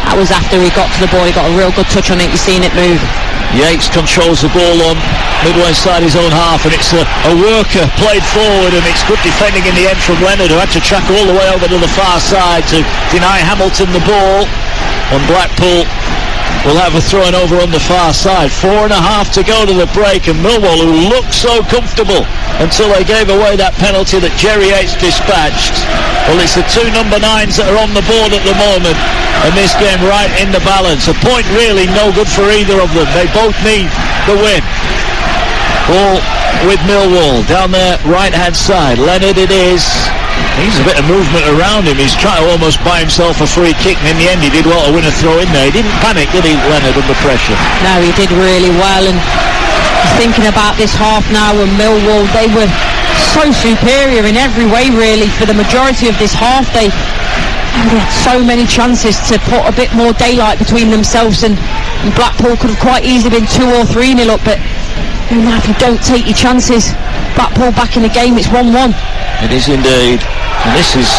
that was after he got to the ball. He got a real good touch on it, you've seen it move. Yates controls the ball on midway inside his own half, and it's a worker played forward, and it's good defending in the end from Leonard, who had to track all the way over to the far side to deny Hamilton the ball. And Blackpool will have a throwing over on the far side. 4.5 to go to the break, and Millwall, who looked so comfortable until they gave away that penalty that Jerry Yates dispatched. Well, it's the two number 9s that are on the board at the moment, and this game right in the balance. A point really no good for either of them. They both need the win. Ball with Millwall down their right-hand side. Leonard it is. Needs a bit of movement around him. He's trying to almost buy himself a free kick, and in the end he did well to win a throw in there. He didn't panic, did he, Leonard, under pressure? No, he did really well, and thinking about this half now, and Millwall, they were so superior in every way really for the majority of this half. They had so many chances to put a bit more daylight between themselves, and Blackpool could have quite easily been 2 or 3-0 up, but now if you don't take your chances, Blackpool back in the game, it's 1-1. It is indeed, and this is,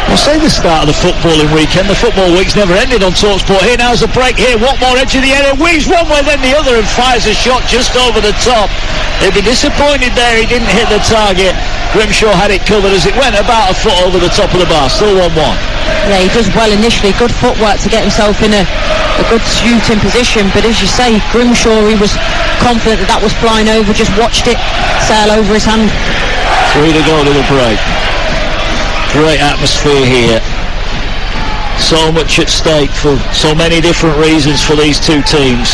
I'll say, the start of the footballing weekend. The football week's never ended on Talksport. Here now's a break here. Watmore edge of the area, weaves one way then the other, and fires a shot just over the top. He'd be disappointed there he didn't hit the target. Grimshaw had it covered as it went about a foot over the top of the bar. Still 1-1. Yeah, he does well initially. Good footwork to get himself in a good shooting position, but as you say, Grimshaw, he was confident that was flying over, just watched it sail over his hand. 3 to go to the break. Great atmosphere here. So much at stake for so many different reasons for these two teams.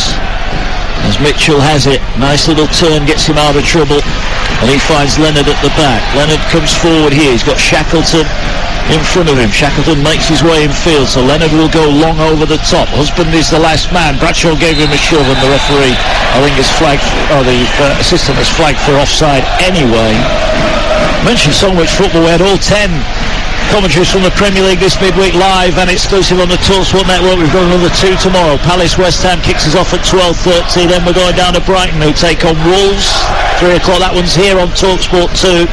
As Mitchell has it, nice little turn, gets him out of trouble, and he finds Leonard at the back. Leonard comes forward here, he's got Shackleton in front of him. Shackleton makes his way in field, so Leonard will go long over the top. Husband is the last man. Bradshaw gave him a shove, and the referee, I think, has flagged, or the assistant has flagged for offside anyway. Mentioned so much football, we had all 10 commentaries from the Premier League this midweek live and exclusive on the Talksport network. We've got another 2 tomorrow. Palace West Ham kicks us off at 12:30. Then we're going down to Brighton, who take on Wolves. 3 o'clock, that one's here on Talksport 2.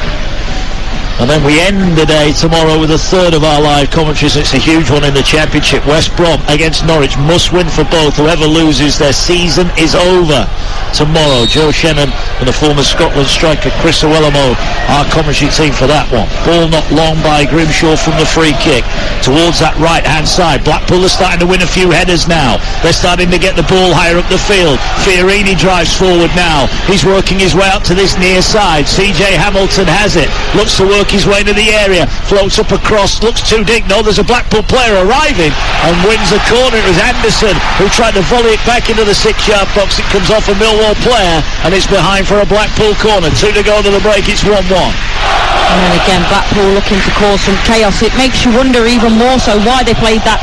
And then we end the day tomorrow with a third of our live commentaries. It's a huge one in the Championship. West Brom against Norwich. Must win for both. Whoever loses, their season is over tomorrow. Joe Shannon and the former Scotland striker Chris Owellamo, our commentary team for that one. Ball not long by Grimshaw from the free kick towards that right-hand side. Blackpool are starting to win a few headers now. They're starting to get the ball higher up the field. Fiorini drives forward now. He's working his way up to this near side. CJ Hamilton has it. Looks to work his way into the area, floats up across, looks too deep. No, there's a Blackpool player arriving and wins a corner. It was Anderson who tried to volley it back into the 6-yard box. It comes off a Millwall player and it's behind for a Blackpool corner. 2 to go to the break. It's 1-1. And again, Blackpool looking to cause some chaos. It makes you wonder even more so why they played that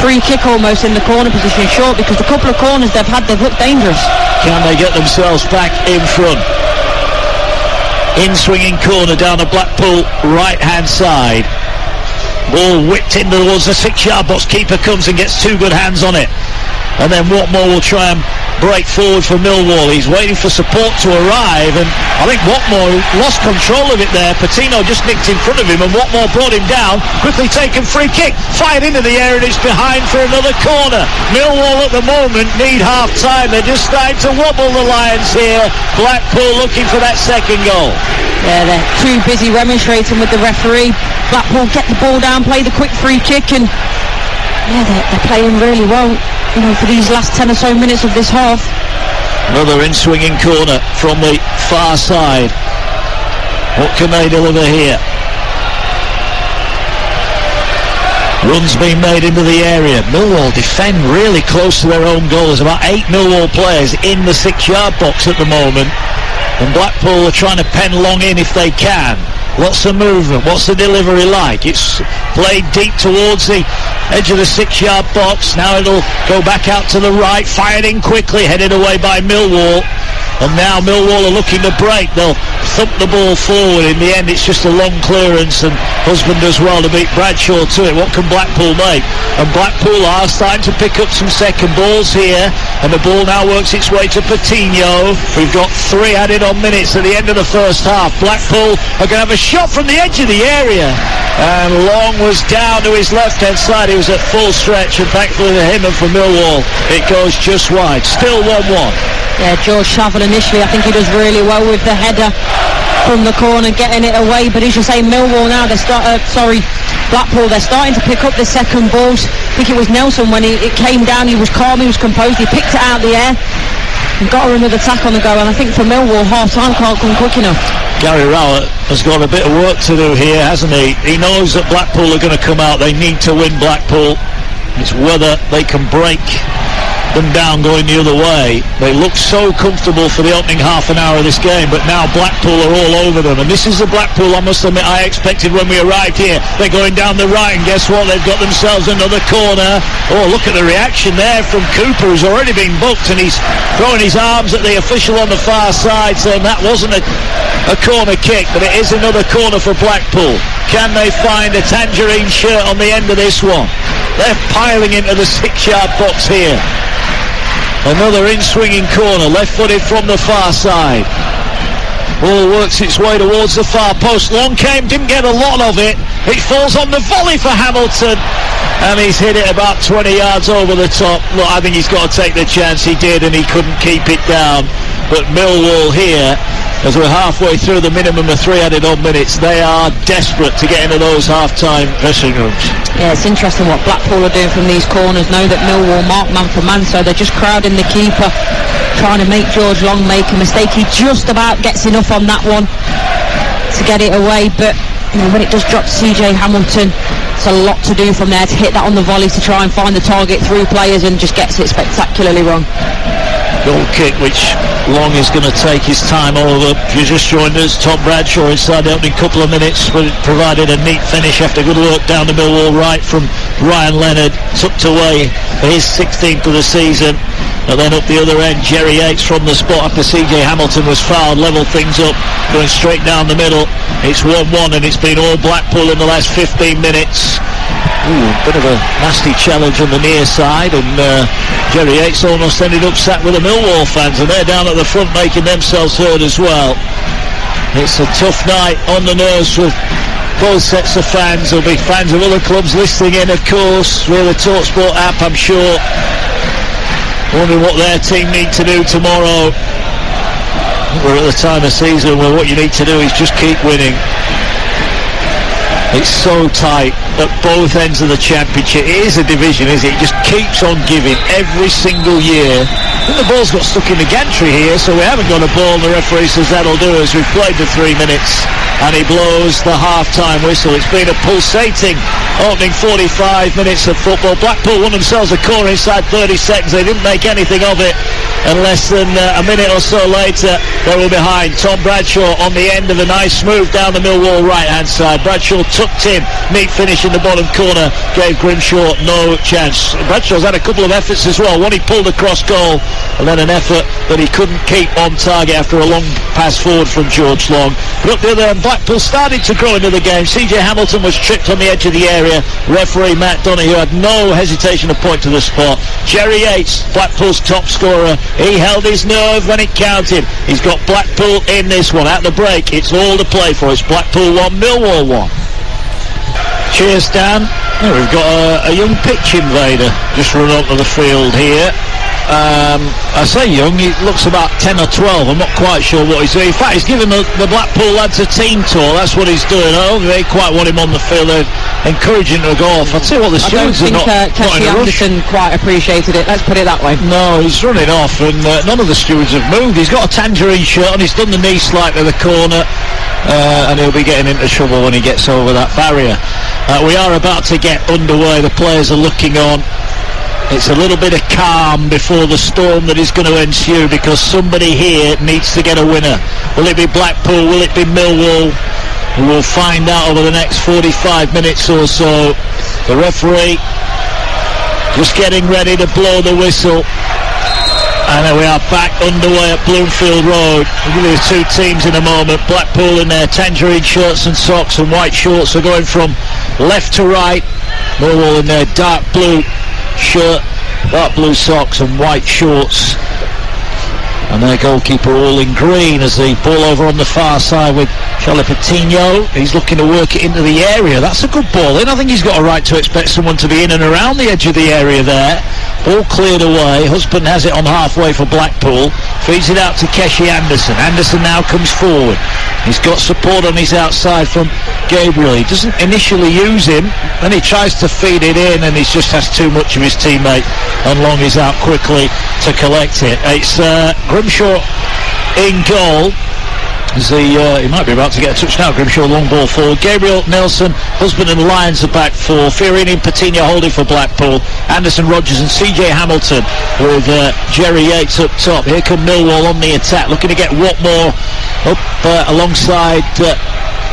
free kick almost in the corner position short, because the couple of corners they've had, they've looked dangerous. Can they get themselves back in front? In swinging corner down the Blackpool right-hand side. Ball whipped in towards the 6-yard box. Keeper comes and gets 2 good hands on it. And then Watmore will try and break forward for Millwall. He's waiting for support to arrive, and I think Watmore lost control of it there. Patino just nicked in front of him, and Watmore brought him down. Quickly taken free kick, fired into the air, and it's behind for another corner. Millwall at the moment need half-time. They're just starting to wobble, the Lions here. Blackpool looking for that second goal. Yeah, they're too busy remonstrating with the referee. Blackpool get the ball down, play the quick free kick, and yeah, they're playing really well, you know, for these last 10 or so minutes of this half. Another in-swinging corner from the far side. What can they deliver here? Runs being made into the area. Millwall defend really close to their own goal. There's about 8 Millwall players in the 6-yard box at the moment, and Blackpool are trying to pen long in if they can. Lots of movement. What's the delivery like? It's played deep towards the edge of the 6-yard box. Now it'll go back out to the right, fired in quickly, headed away by Millwall. And now Millwall are looking to break. They'll thump the ball forward. In the end, it's just a long clearance, and Husband does well to beat Bradshaw to it. What can Blackpool make? And Blackpool are starting to pick up some second balls here, and the ball now works its way to Patino. We've got 3 added on minutes at the end of the first half. Blackpool are going to have a shot from the edge of the area, and Long was down to his left-hand side. He was at full stretch, and thankfully for him and for Millwall, it goes just wide. Still 1-1. Yeah, George Saville initially, I think he does really well with the header from the corner, getting it away. But as you say, Millwall now, Blackpool, they're starting to pick up the second balls. I think it was Nelson when it came down, he was calm, he was composed, he picked it out of the air and got her another tack on the go. And I think for Millwall, half-time can't come quick enough. Gary Rowett has got a bit of work to do here, hasn't he? He knows that Blackpool are going to come out. They need to win Blackpool. It's whether they can break them down going the other way. They look so comfortable for the opening half an hour of this game, but now Blackpool are all over them, and this is the Blackpool, I must admit, I expected when we arrived here. They're going down the right, and guess what? They've got themselves another corner. Oh, look at the reaction there from Cooper, who's already been booked, and he's throwing his arms at the official on the far side, saying that wasn't a corner kick, but it is another corner for Blackpool. Can they find a tangerine shirt on the end of this one? They're piling into the 6-yard box here. Another in-swinging corner, left-footed from the far side. Ball works its way towards the far post. Long came, didn't get a lot of it. It falls on the volley for Hamilton, and he's hit it about 20 yards over the top. Look, I think he's got to take the chance. He did, and he couldn't keep it down. But Millwall here, as we're halfway through the minimum of 3 added on minutes, they are desperate to get into those half-time dressing rooms. Yeah, it's interesting what Blackpool are doing from these corners. Know that Millwall mark man for man, so they're just crowding the keeper, trying to make George Long make a mistake. He just about gets enough on that one to get it away, but when it does drop to CJ Hamilton, it's a lot to do from there to hit that on the volley, to try and find the target through players, and just gets it spectacularly wrong. Goal kick, which Long is going to take his time over. If you just joined us, Tom Bradshaw inside the opening couple of minutes, but it provided a neat finish after good work down the Millwall right from Ryan Leonard, tucked away for his 16th of the season. And then up the other end, Jerry Yates from the spot after CJ Hamilton was fouled, leveled things up, going straight down the middle. It's 1-1, and it's been all Blackpool in the last 15 minutes. Bit of a nasty challenge on the near side, and Jerry Yates almost ended up sat with the Millwall fans, and they're down at the front making themselves heard as well. It's a tough night on the nerves for both sets of fans. There'll be fans of other clubs listening in, of course, via the Talksport app, I'm sure, wondering what their team need to do tomorrow. We're at the time of season where what you need to do is just keep winning. It's so tight at both ends of the championship. It is a division, isn't it? It just keeps on giving every single year. I think the ball's got stuck in the gantry here, so we haven't got a ball, and the referee says that'll do us. We've played for 3 minutes, and he blows the half-time whistle. It's been a pulsating opening 45 minutes of football. Blackpool won themselves a corner inside 30 seconds. They didn't make anything of it, and less than a minute or so later, they were behind. Tom Bradshaw on the end of a nice move down the Millwall right-hand side. Bradshaw tucked in, neat finish in the bottom corner, gave Grimshaw no chance. Bradshaw's had a couple of efforts as well. One he pulled across goal, and then an effort that he couldn't keep on target after a long pass forward from George Long. But up the other end, Blackpool started to grow into the game. CJ Hamilton was tripped on the edge of the area. Referee Matt Donoghue had no hesitation to point to the spot. Jerry Yates, Blackpool's top scorer, he held his nerve when it counted. He's got Blackpool in this one. At the break, it's all to play for. It's Blackpool 1, Millwall 1. Cheers, Dan. Oh, we've got a young pitch invader just run onto the field here. I say young, he looks about 10 or 12. I'm not quite sure what he's doing. In fact, he's giving the Blackpool lads a team tour. That's what he's doing. I don't think they quite want him on the field. They're encouraging him to go off. I'll tell you what, the stewards are not in a rush. Anderson quite appreciated it, let's put it that way. No, he's running off, and none of the stewards have moved. He's got a tangerine shirt on. He's done the knee slide to the corner, and he'll be getting into trouble when he gets over that barrier. We are about to get underway. The players are looking on. It's a little bit of calm before the storm that is going to ensue, because somebody here needs to get a winner. Will it be Blackpool? Will it be Millwall? We'll find out over the next 45 minutes or so. The referee just getting ready to blow the whistle. And we are back underway at Bloomfield Road. We'll give you the two teams in a moment. Blackpool in their tangerine shirts and socks and white shorts are going from left to right. Millwall in their dark blue shirt, dark blue socks and white shorts. And their goalkeeper all in green as the ball over on the far side with Charlie Patino. He's looking to work it into the area. That's a good ball in. I think he's got a right to expect someone to be in and around the edge of the area there. Ball cleared away. Husband has it on halfway for Blackpool. Feeds it out to Keshi Anderson. Anderson now comes forward. He's got support on his outside from Gabriel. He doesn't initially use him, then he tries to feed it in, and he just has too much of his teammate, and Long is out quickly to collect it. It's Grimshaw in goal. He might be about to get a touch now. Grimshaw long ball forward. Gabriel, Nelson, Husband and Lyons are back for Fiorini and Patino holding for Blackpool. Anderson, Rogers and CJ Hamilton with Jerry Yates up top. Here come Millwall on the attack, looking to get Watmore up alongside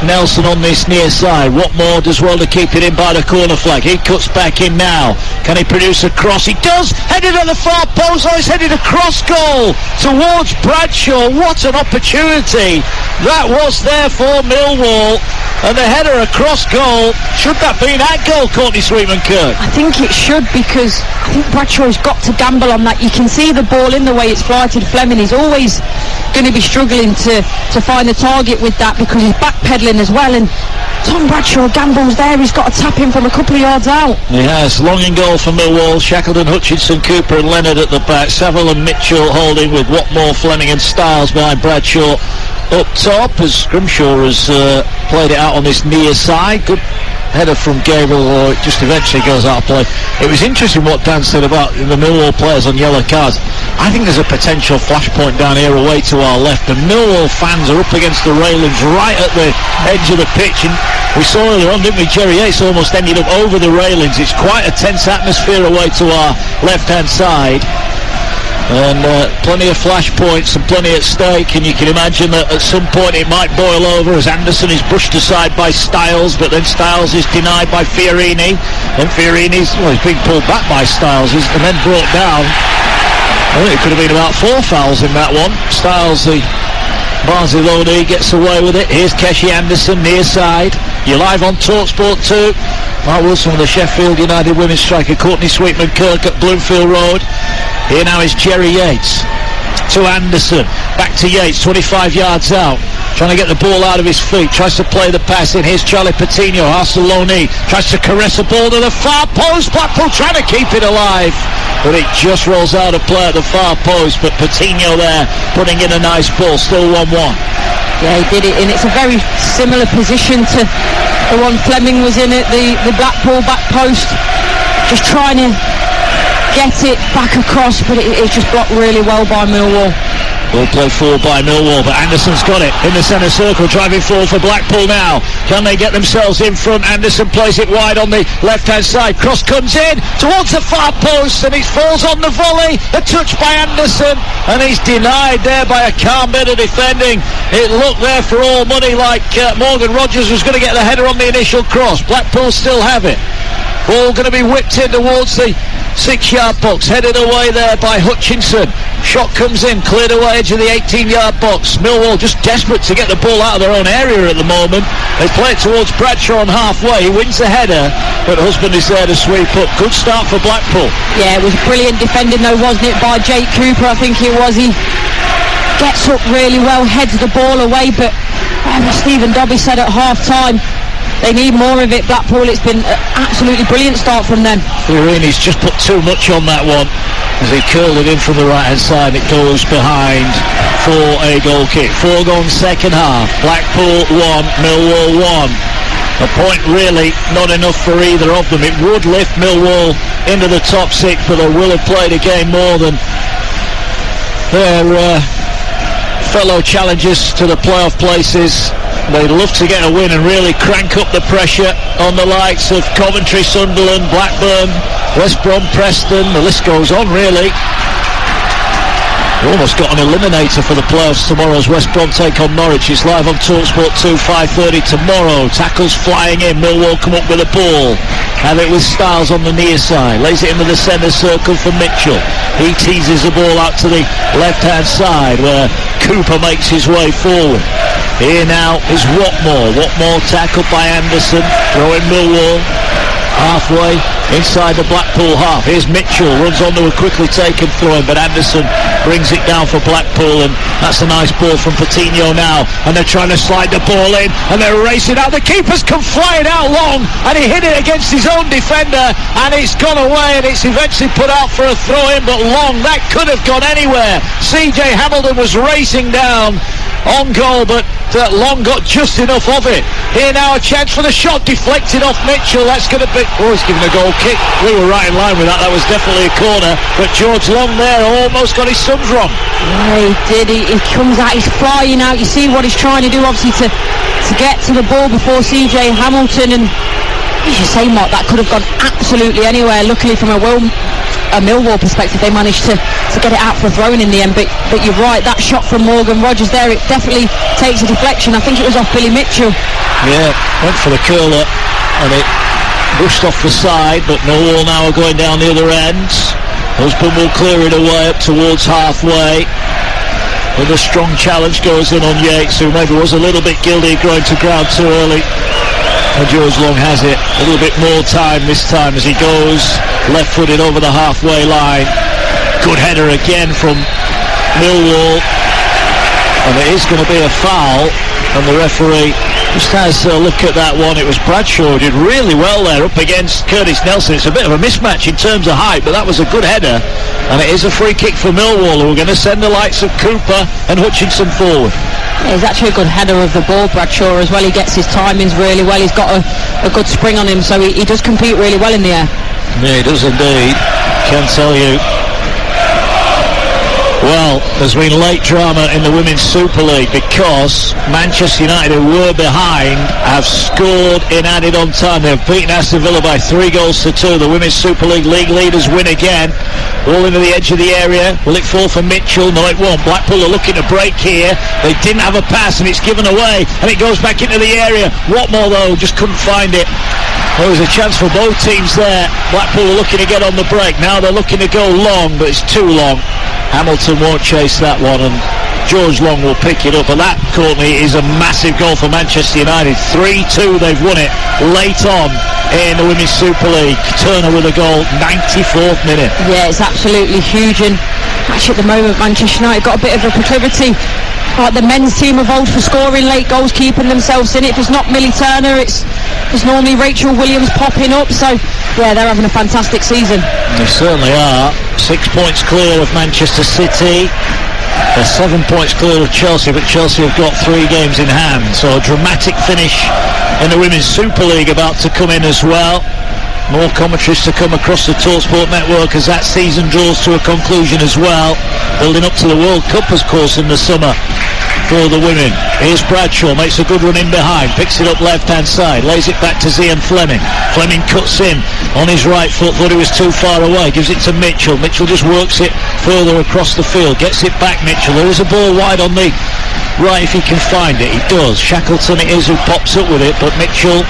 Nelson on this near side. Watmore does well to keep it in by the corner flag. He cuts back in now. Can he produce a cross? He does! Headed at the far post. Oh, he's headed a cross goal towards Bradshaw. What an opportunity that was there for Millwall. And the header across goal. Should that be that goal, Courtney Sweetman-Kirk? I think it should, because I think Bradshaw's got to gamble on that. You can see the ball in the way it's flighted. Fleming is always going to be struggling to find the target with that, because he's backpedaling as well, and Tom Bradshaw gambles there. He's got to tap in from a couple of yards out. Yes, long in goal for Millwall. Shackleton, Hutchinson, Cooper and Leonard at the back. Saville and Mitchell holding, with Watmore, Fleming and Styles behind Bradshaw up top, as Grimshaw has played it out on this near side. Good header from Gabriel, or it just eventually goes out of play. It was interesting what Dan said about the Millwall players on yellow cards. I think there's a potential flashpoint down here away to our left, and Millwall fans are up against the railings right at the edge of the pitch, and we saw earlier on, didn't we, Jerry Yates almost ended up over the railings. It's quite a tense atmosphere away to our left hand side, and plenty of flashpoints and plenty at stake, and you can imagine that at some point it might boil over as Anderson is pushed aside by Styles, but then Styles is denied by Fiorini, and Fiorini's he's being pulled back by Styles and then brought down. I think it could have been about 4 fouls in that one. Styles, the Barziloni, gets away with it. Here's Keshi Anderson near side. You're live on Talksport 2. Mark Wilson with the Sheffield United women's striker. Courtney Sweetman-Kirk at Bloomfield Road. Here now is Jerry Yates to Anderson, back to Yates, 25 yards out, trying to get the ball out of his feet, tries to play the pass in. Here's Charlie Patino. Arceloni tries to caress the ball to the far post. Blackpool trying to keep it alive, but it just rolls out of play at the far post. But Patino there putting in a nice ball. Still 1-1. Yeah, he did it, and it's a very similar position to the one Fleming was in at the Blackpool back post, just trying to get it back across, but it's just blocked really well by Millwall. Ball play forward by Millwall, but Anderson's got it in the centre circle, driving forward for Blackpool now. Can they get themselves in front? Anderson plays it wide on the left-hand side. Cross comes in towards the far post, and it falls on the volley. A touch by Anderson, and he's denied there by a calm bit of defending. It looked there for all money like Morgan Rogers was going to get the header on the initial cross. Blackpool still have it. Ball going to be whipped in towards the 6-yard box, headed away there by Hutchinson. Shot comes in, cleared away edge of the 18-yard box. Millwall just desperate to get the ball out of their own area at the moment. They play it towards Bradshaw on halfway. He wins the header, but Husband is there to sweep up. Good start for Blackpool. Yeah, it was brilliant defending though, wasn't it, by Jake Cooper? I think it was. He gets up really well, heads the ball away, but Stephen Dobby said at half-time, they need more of it, Blackpool. It's been an absolutely brilliant start from them. Fiorini's just put too much on that one as he curled it in from the right-hand side. It goes behind for a goal kick. 4 gone second half. Blackpool 1, Millwall 1. A point really not enough for either of them. It would lift Millwall into the top 6, but they will have played a game more than their fellow challengers to the playoff places. They'd love to get a win and really crank up the pressure on the likes of Coventry, Sunderland, Blackburn, West Brom, Preston. The list goes on, really. We've almost got an eliminator for the playoffs tomorrow as West Brom take on Norwich. It's live on Talksport 2, 5:30 tomorrow. Tackles flying in. Millwall come up with a ball. Have it with Styles on the near side. Lays it into the centre circle for Mitchell. He teases the ball out to the left-hand side where Cooper makes his way forward. Here now is Watmore. Watmore tackled by Anderson. Throwing Millwall. halfway inside the Blackpool half. Here's Mitchell, runs onto a quickly taken throw, but Anderson brings it down for Blackpool, and that's a nice ball from Patino now, and they're trying to slide the ball in, and they're racing out. The keeper's come flying out long, and he hit it against his own defender, and it's gone away, and it's eventually put out for a throw in, but Long, that could have gone anywhere. CJ Hamilton was racing down on goal, but Long got just enough of it. Here now a chance for the shot, deflected off Mitchell. That's going to be... Oh, he's given a goal kick. We were right in line with that. That was definitely a corner, but George Long there almost got his sums wrong. Yeah, he did. He comes out, he's flying out. You see what he's trying to do, obviously, to get to the ball before CJ Hamilton, and as you say, Mark, that could have gone absolutely anywhere. Luckily, from a Millwall perspective, they managed to get it out for a throw-in in the end, but you're right, that shot from Morgan Rogers there, it definitely takes a deflection. I think it was off Billy Mitchell. Yeah, went for the curler and it rushed off the side, but Millwall now are going down the other end. Husband will clear it away up towards halfway, and a strong challenge goes in on Yates, who maybe was a little bit guilty of going to ground too early. And George Long has it. A little bit more time this time as he goes left-footed over the halfway line. Good header again from Millwall, and it is going to be a foul, and the referee just has a look at that one. It was Bradshaw who did really well there up against Curtis Nelson. It's a bit of a mismatch in terms of height, but that was a good header, and it is a free kick for Millwall, who are going to send the likes of Cooper and Hutchinson forward. Yeah, he's actually a good header of the ball, Bradshaw, as well. He gets his timings really well. He's got a good spring on him, so he does compete really well in the air. Yeah, he does indeed. Can tell you. Well, there's been late drama in the Women's Super League because Manchester United, who were behind, have scored in added-on time. They've beaten Aston Villa by 3-2. The Women's Super League league leaders win again. Ball into the edge of the area. Will it fall for Mitchell? No, it won't. Blackpool are looking to break here. They didn't have a pass, and it's given away, and it goes back into the area. Watmore, though, just couldn't find it. There was a chance for both teams there. Blackpool are looking to get on the break. Now they're looking to go long, but it's too long. Hamilton won't chase that one, and George Long will pick it up. And that, Courtney, is a massive goal for Manchester United. 3-2, they've won it late on in the Women's Super League. Turner with a goal, 94th minute. Yeah, it's absolutely huge, and actually at the moment Manchester United got a bit of a proclivity. Like the men's team of old for scoring late goals, keeping themselves in it. If it's not Millie Turner, it's normally Rachel Williams popping up. So yeah, they're having a fantastic season. They certainly are. 6 points clear of Manchester City. They're 7 points clear of Chelsea, but Chelsea have got 3 games in hand. So a dramatic finish in the Women's Super League about to come in as well. More commentaries to come across the Talksport network as that season draws to a conclusion as well. Building up to the World Cup, of course, in the summer for the women. Here's Bradshaw, makes a good run in behind, picks it up left-hand side, lays it back to Zian Fleming. Fleming cuts in on his right foot, thought he was too far away, gives it to Mitchell. Mitchell just works it further across the field, gets it back Mitchell. There is a ball wide on the right if he can find it. He does. Shackleton it is who pops up with it, but Mitchell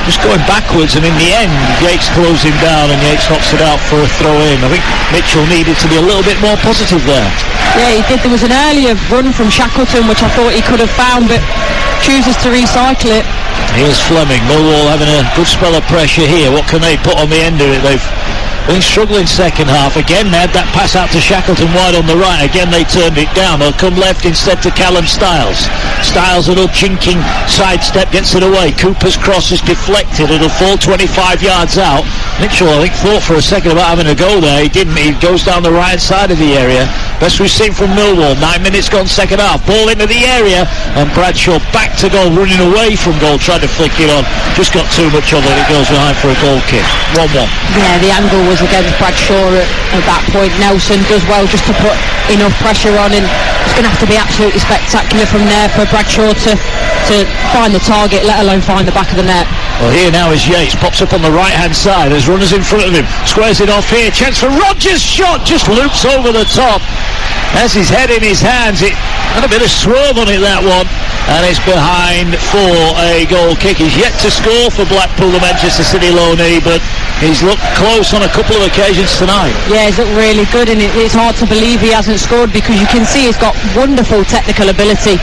just going backwards, and in the end Yates throws him down, and Yates knocks it out for a throw in. I think Mitchell needed to be a little bit more positive there. Yeah, he did. There was an earlier run from Shackleton which I thought he could have found, but chooses to recycle it. Here's Fleming. Millwall having a good spell of pressure here. What can they put on the end of it? They've been struggling second half. Again, they had that pass out to Shackleton wide on the right. Again, they turned it down. They'll come left instead to Callum Stiles. Stiles, a little chinking sidestep, gets it away. Cooper's cross is deflected. It'll fall 25 yards out. Mitchell, I think, thought for a second about having a go there. He didn't. He goes down the right side of the area. Best we've seen from Millwall. 9 minutes gone second half. Ball into the area, and Bradshaw back to goal, running away from goal, tried to flick it on. Just got too much of it. It goes behind for a goal kick. 1-1. Yeah, the angle was against Bradshaw at that point. Nelson does well just to put enough pressure on, and it's going to have to be absolutely spectacular from there for Bradshaw to find the target, let alone find the back of the net. Well, here now is Yates, pops up on the right hand side. There's runners in front of him, squares it off here, chance for Rogers, shot just loops over the top. Has his head in his hands. It had a bit of swerve on it, that one, and it's behind for a goal kick. He's yet to score for Blackpool, the Manchester City loanee, but he's looked close on a couple of occasions tonight. Yeah, he's looked really good, and it's hard to believe he hasn't scored, because you can see he's got wonderful technical ability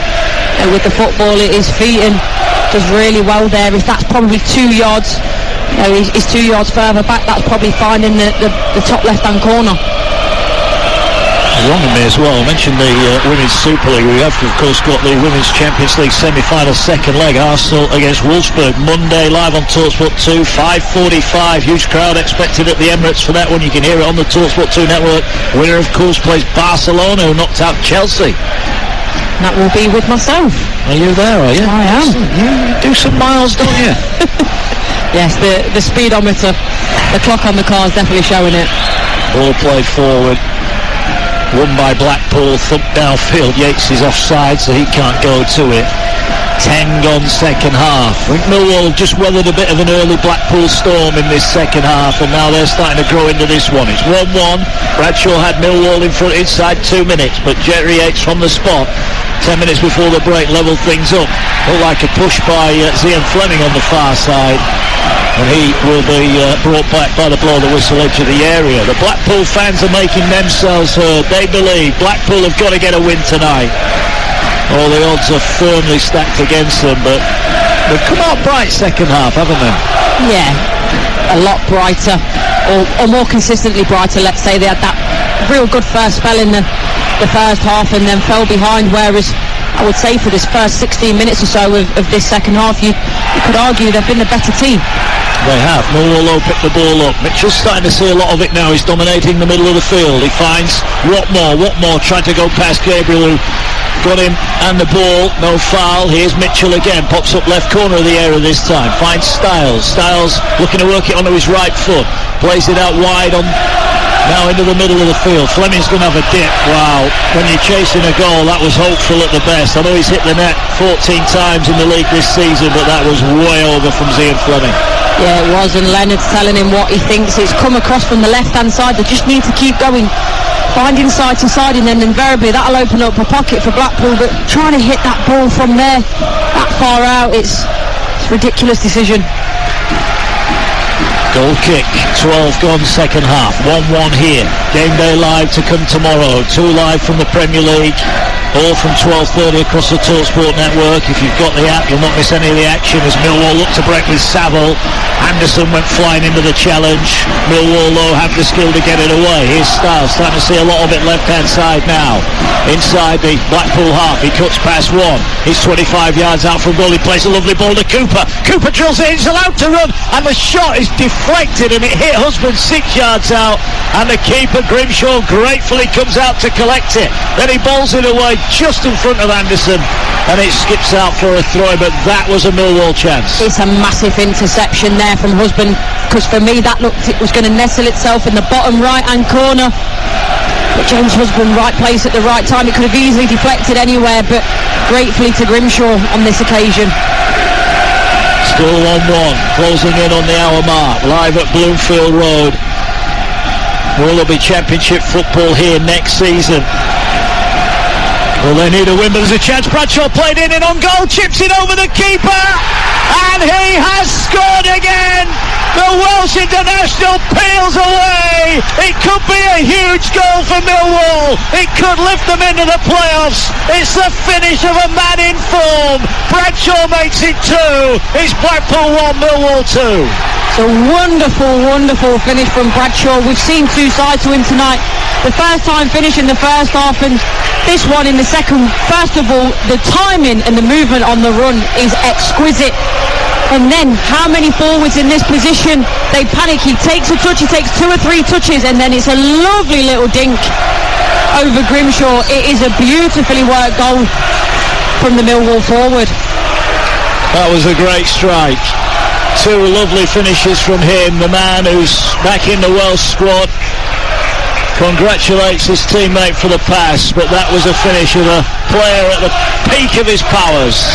with the football at his feet, and does really well there. If that's probably 2 yards he's 2 yards further back. That's probably finding the top left-hand corner. Wrong of me as well. I mentioned the Women's Super League. We have, of course, got the Women's Champions League semi-final second leg. Arsenal against Wolfsburg. Monday, live on Talksport 2, 5:45. Huge crowd expected at the Emirates for that one. You can hear it on the Talksport 2 network. Winner, of course, plays Barcelona, who knocked out Chelsea. That will be with myself. Are you there, are you? I am. You do some miles, don't you? Yes, the speedometer, the clock on the car is definitely showing it. Ball played forward. Won by Blackpool, thumped downfield. Yates is offside, so he can't go to it. 10 gone second half. I think Millwall just weathered a bit of an early Blackpool storm in this second half, and now they're starting to grow into this one. It's 1-1. Bradshaw had Millwall in front inside 2 minutes, but Jerry Yates from the spot, 10 minutes before the break, levelled things up. Looked like a push by Zian Fleming on the far side, and he will be brought back by the blow of the whistle edge of the area. The Blackpool fans are making themselves heard. They believe Blackpool have got to get a win tonight. All the odds are firmly stacked against them, but they've come out bright second half, haven't they? Yeah, a lot brighter, or more consistently brighter, let's say. They had that real good first spell in the first half and then fell behind, whereas I would say for this first 16 minutes or so of this second half, you could argue they've been the better team. They have. Millwall picked the ball up. Mitchell's starting to see a lot of it now. He's dominating the middle of the field. He finds Watmore trying to go past Gabriel, who got him and the ball. No foul. Here's Mitchell again. Pops up left corner of the area this time. Finds Styles looking to work it onto his right foot. Plays it out wide on now into the middle of the field. Fleming's going to have a dip. Wow. When you're chasing a goal, that was hopeful at the best. I know he's hit the net 14 times in the league this season, but that was way over from Zian Fleming. Yeah, it was, and Leonard's telling him what he thinks. It's come across from the left-hand side. They just need to keep going, finding side to side, and then invariably that'll open up a pocket for Blackpool. But trying to hit that ball from there, that far out, it's a ridiculous decision. Goal kick, 12 gone second half, 1-1 here. Game day live to come tomorrow. 2 live from the Premier League, all from 12:30 across the Talksport network. If you've got the app, you'll not miss any of the action as Millwall look to break with Saville. Anderson went flying into the challenge. Millwall, though, have the skill to get it away. Here's Styles, starting to see a lot of it left-hand side now. Inside the Blackpool half, he cuts past one. He's 25 yards out from goal. He plays a lovely ball to Cooper. Cooper drills it, he's allowed to run, and the shot is deflected, and it hit Husband 6 yards out, and the keeper, Grimshaw, gratefully comes out to collect it. Then he bowls it away just in front of Anderson, and it skips out for a throw, but that was a Millwall chance. It's a massive interception there from Husband, because for me that looked it was going to nestle itself in the bottom right-hand corner. But James Husband, right place at the right time. It could have easily deflected anywhere, but gratefully to Grimshaw on this occasion. Still 1-1, closing in on the hour mark, live at Bloomfield Road. Will there be Championship football here next season? Well, they need a win, but there's a chance. Bradshaw played in and on goal, chips it over the keeper, and he has scored again. The Welsh international peels away. It could be a huge goal for Millwall. It could lift them into the playoffs. It's the finish of a man in form. Bradshaw makes it 2. It's Blackpool 1, Millwall 2. It's a wonderful finish from Bradshaw. We've seen 2 sides to him tonight. The first time finish in the first half, and this one in the second. First of all, the timing and the movement on the run is exquisite. And then how many forwards in this position? They panic. He takes a touch, he takes 2 or 3 touches, and then it's a lovely little dink over Grimshaw. It is a beautifully worked goal from the Millwall forward. That was a great strike. 2 lovely finishes from him, the man who's back in the Welsh squad. Congratulates his teammate for the pass, but that was a finish of a player at the peak of his powers.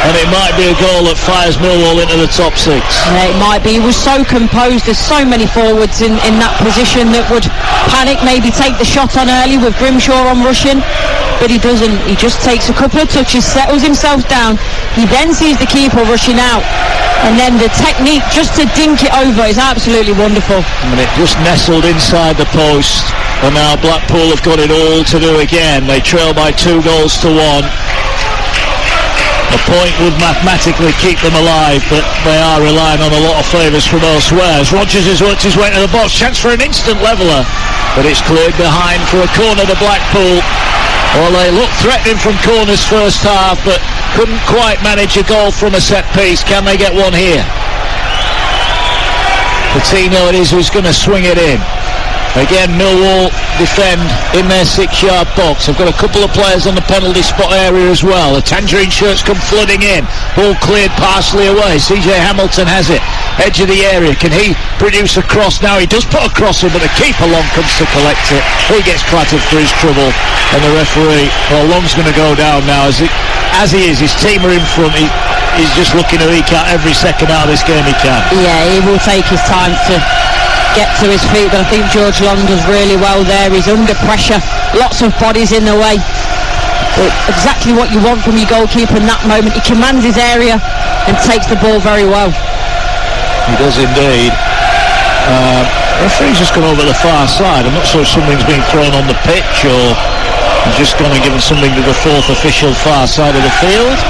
And it might be a goal that fires Millwall into the top 6. Yeah, it might be. He was so composed. There's so many forwards in that position that would panic, maybe take the shot on early with Grimshaw on rushing, but he doesn't. He just takes a couple of touches, settles himself down. He then sees the keeper rushing out, and then the technique just to dink it over is absolutely wonderful. And it just nestled inside the post, and now Blackpool have got it all to do again. They trail by 2 goals to 1. A point would mathematically keep them alive, but they are relying on a lot of favours from elsewhere. As Rodgers has worked his way to the box, chance for an instant leveller, but it's cleared behind for a corner to Blackpool. Well, they looked threatening from corners first half, but couldn't quite manage a goal from a set piece. Can they get one here? Coutinho it is who's going to swing it in. Again, Millwall defend in their 6-yard box. They've got a couple of players on the penalty spot area as well. The tangerine shirts come flooding in. Ball cleared partially away. CJ Hamilton has it. Edge of the area. Can he produce a cross now? He does put a cross in, but the keeper Long comes to collect it. He gets clattered for his trouble. And the referee, well, Long's going to go down now as he is. His team are in front. He's just looking to eke out every second out of this game he can. Yeah, he will take his time to get to his feet, but I think George Long does really well there. He's under pressure, lots of bodies in the way, but exactly what you want from your goalkeeper in that moment. He commands his area and takes the ball very well. He does indeed. The referee's just gone over the far side. I'm not sure if something's been thrown on the pitch or he's just gone and given something to the fourth official far side of the field.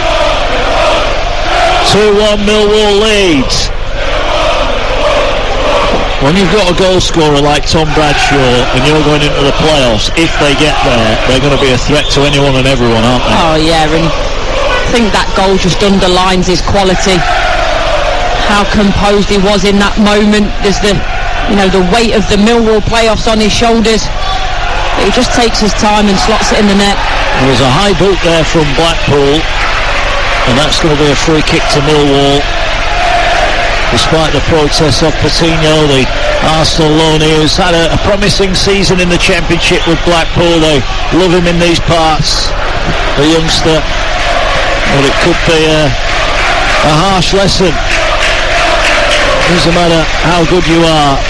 2-1 Millwall leads. When you've got a goal scorer like Tom Bradshaw and you're going into the playoffs, if they get there, they're going to be a threat to anyone and everyone, aren't they? Oh yeah, and I think that goal just underlines his quality. How composed he was in that moment. There's the weight of the Millwall playoffs on his shoulders. But he just takes his time and slots it in the net. There's a high boot there from Blackpool, and that's going to be a free kick to Millwall. Despite the protests of Coutinho, the Arsenal loanee, who's had a promising season in the Championship with Blackpool. They love him in these parts, the youngster. But it could be a harsh lesson. Doesn't matter how good you are,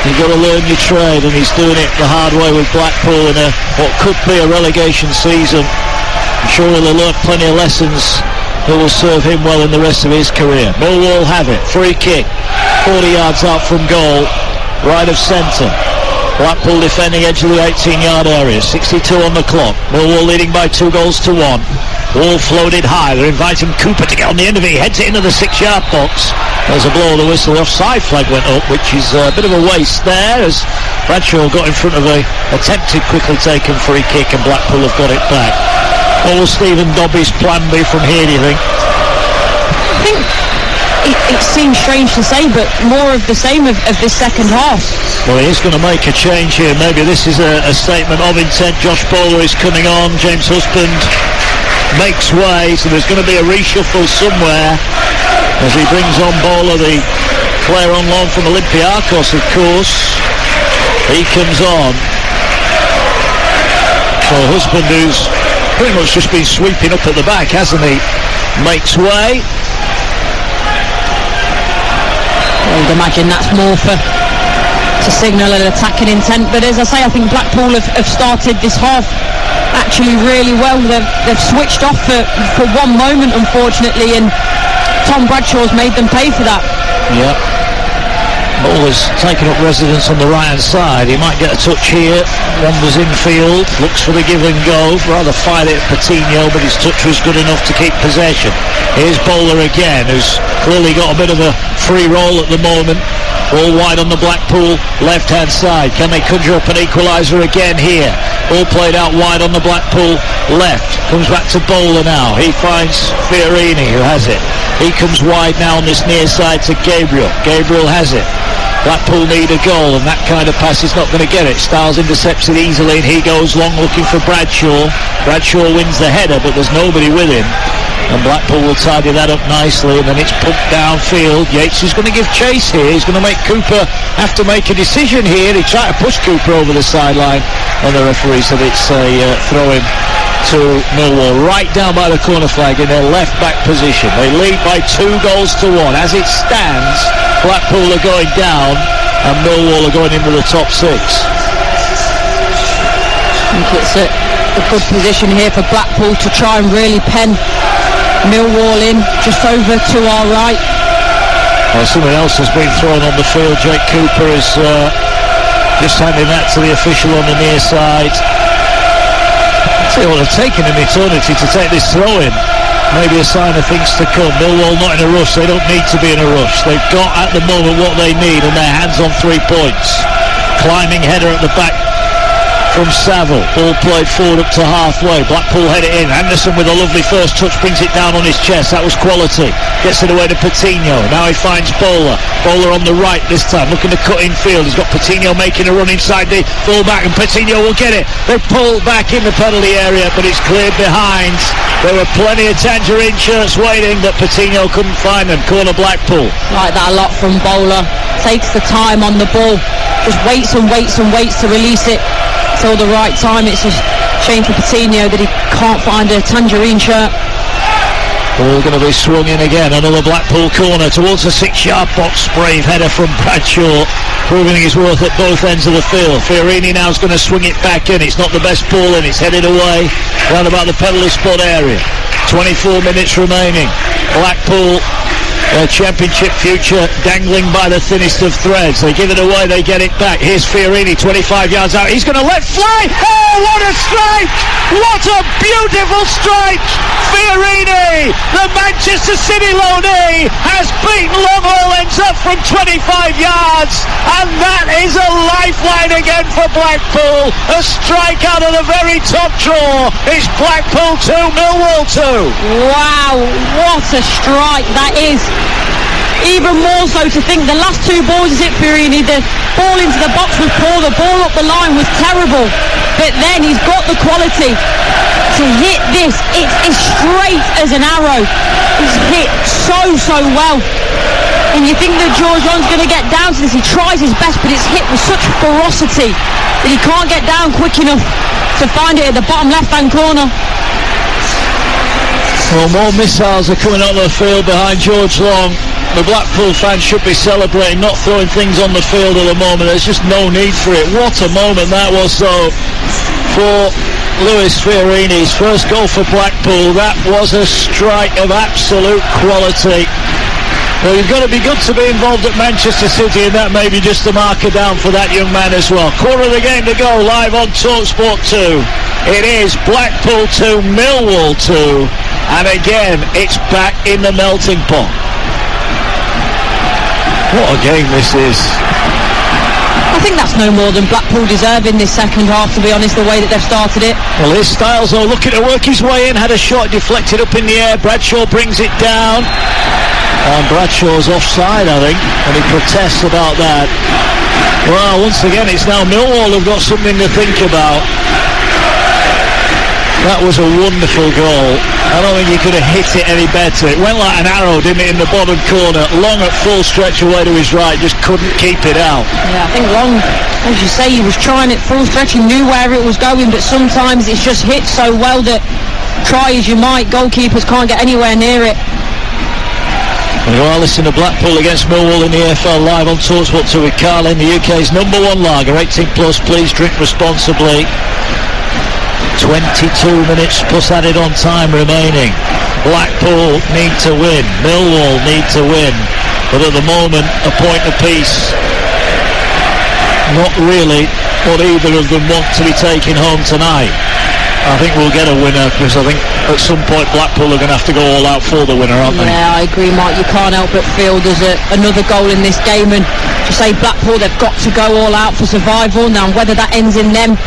you've got to learn your trade, and he's doing it the hard way with Blackpool in what could be a relegation season. I'm sure he'll learn plenty of lessons that will serve him well in the rest of his career. Millwall have it. Free kick. 40 yards out from goal. Right of centre. Blackpool defending edge of the 18-yard area. 62 on the clock. Millwall leading by 2-1. Ball floated high. They're inviting Cooper to get on the end of it. He heads it into the 6-yard box. There's a blow of the whistle. The offside flag went up, which is a bit of a waste there as Bradshaw got in front of a attempted quickly taken free kick and Blackpool have got it back. What will Stephen Dobbie's plan be from here, do you think? I think it seems strange to say, but more of the same of this second half. Well, he is going to make a change here. Maybe this is a statement of intent. Josh Bowler is coming on. James Husband makes way, so there's going to be a reshuffle somewhere as he brings on Bowler, the player on loan from Olympiacos, of course. He comes on. So Husband, who's pretty much just been sweeping up at the back, hasn't he? Makes way. I would imagine that's more to signal an attacking intent, but as I say, I think Blackpool have started this half actually really well. They've switched off for one moment, unfortunately, and Tom Bradshaw's made them pay for that. Yeah. Bowler's taking up residence on the right-hand side. He might get a touch here. Wanders infield, looks for the give and go. Rather fired it at Coutinho, but his touch was good enough to keep possession. Here's Bowler again, who's clearly got a bit of a free roll at the moment. Ball wide on the Blackpool left-hand side. Can they conjure up an equaliser again here? Ball played out wide on the Blackpool left. Comes back to Bowler now. He finds Fiorini, who has it. He comes wide now on this near side to Gabriel. Gabriel has it. Blackpool need a goal, and that kind of pass is not going to get it. Styles intercepts it easily, and he goes long looking for Bradshaw. Bradshaw wins the header, but there's nobody with him. And Blackpool will tidy that up nicely, and then it's pumped downfield. Yates is going to give chase here. He's going to make Cooper have to make a decision here. He tried to push Cooper over the sideline, and the referee said it's a throw-in to Millwall, right down by the corner flag in their left back position. They lead by 2-1. As it stands, Blackpool are going down and Millwall are going into the top 6. I think it's a good position here for Blackpool to try and really pen Millwall in just over to our right. Well, something else has been thrown on the field. Jake Cooper is just handing that to the official on the near side. I tell you what, they've taken an eternity to take this throw in. maybe a sign of things to come. Millwall not in a rush. They don't need to be in a rush. They've got at the moment what they need, and their hands on 3 points. Climbing header at the back from Saville. Ball played forward up to halfway. Blackpool head it in. Anderson with a lovely first touch brings it down on his chest. That was quality. Gets it away to Patino. Now he finds Bowler. Bowler on the right this time, looking to cut in field. He's got Patino making a run inside the full-back, and Patino will get it. They pull back in the penalty area, but it's cleared behind. There were plenty of tangerine shirts waiting, but Patino couldn't find them. Corner Blackpool. Like that a lot from Bowler. Takes the time on the ball. Just waits and waits and waits to release it till the right time. It's a shame for Patino that he can't find a tangerine shirt. Ball going to be swung in again. Another Blackpool corner towards the 6-yard box. Brave header from Bradshaw, proving his worth at both ends of the field. Fiorini now is going to swing it back in. It's not the best ball in. It's headed away round about the penalty spot area. 24 minutes remaining. Blackpool, their championship future dangling by the thinnest of threads. They give it away, they get it back. Here's Fiorini, 25 yards out. He's going to let fly. Oh, what a strike! What a beautiful strike! Fiorini, the Manchester City loanee, has beaten Longhall ends up from 25 yards, and that is a lifeline again for Blackpool. A strike out of the very top draw. It's Blackpool 2, Millwall 2. Wow, what a strike that is. Even more so to think the last 2 balls is it Fiorini. The ball into the box was poor, the ball up the line was terrible, but then he's got the quality to hit this. It's as straight as an arrow. It's hit so well, and you think that George John's going to get down to this. He tries his best, but it's hit with such ferocity that he can't get down quick enough to find it at the bottom left hand corner. Well, more missiles are coming out of the field behind George Long. The Blackpool fans should be celebrating, not throwing things on the field at the moment. There's just no need for it. What a moment that was, though, for Lewis Fiorini's first goal for Blackpool. That was a strike of absolute quality. Well, you've got to be good to be involved at Manchester City, and that may be just a marker down for that young man as well. Quarter of the game to go, live on Talksport 2. It is Blackpool 2, Millwall 2, and again, it's back in the melting pot. What a game this is. I think that's no more than Blackpool deserve in this second half, to be honest, the way that they've started it. Well, here's Styles, though, looking to work his way in, had a shot deflected up in the air. Bradshaw brings it down. And Bradshaw's offside, I think, and he protests about that. Well, once again, it's now Millwall who've got something to think about. That was a wonderful goal. I don't think he could have hit it any better. It went like an arrow, didn't it, in the bottom corner. Long at full stretch away to his right, just couldn't keep it out. Yeah, I think Long, as you say, he was trying it full stretch. He knew where it was going, but sometimes it's just hit so well that, try as you might, goalkeepers can't get anywhere near it. You are listening to Blackpool against Millwall in the EFL live on Talksport 2 with Carlin, the UK's #1 lager. 18 plus, please drink responsibly. 22 minutes plus added on time remaining. Blackpool need to win, Millwall need to win, but at the moment a point apiece. Not really what either of them want to be taking home tonight. I think we'll get a winner, because I think at some point Blackpool are going to have to go all out for the winner, aren't they? Yeah, I agree, Mike. You can't help but feel there's another goal in this game, and to say Blackpool, they've got to go all out for survival. Now, whether that ends in them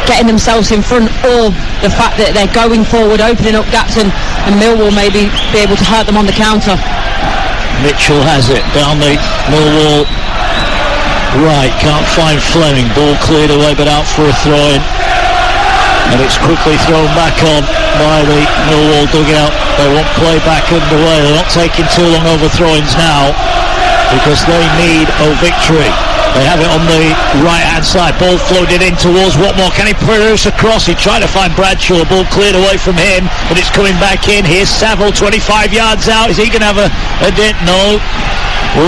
getting themselves in front, or the fact that they're going forward, opening up gaps, and Millwall maybe be able to hurt them on the counter. Mitchell has it down the Millwall right, can't find Fleming. Ball cleared away but out for a throw-in, and it's quickly thrown back on by the Millwall dugout. They want play back underway. They're not taking too long over throw-ins now, because they need a victory. They have it on the right-hand side. Ball floated in towards Watmore. Can he produce a cross? He tried to find Bradshaw. Ball cleared away from him, but it's coming back in. Here's Saville, 25 yards out. Is he going to have a dent? No.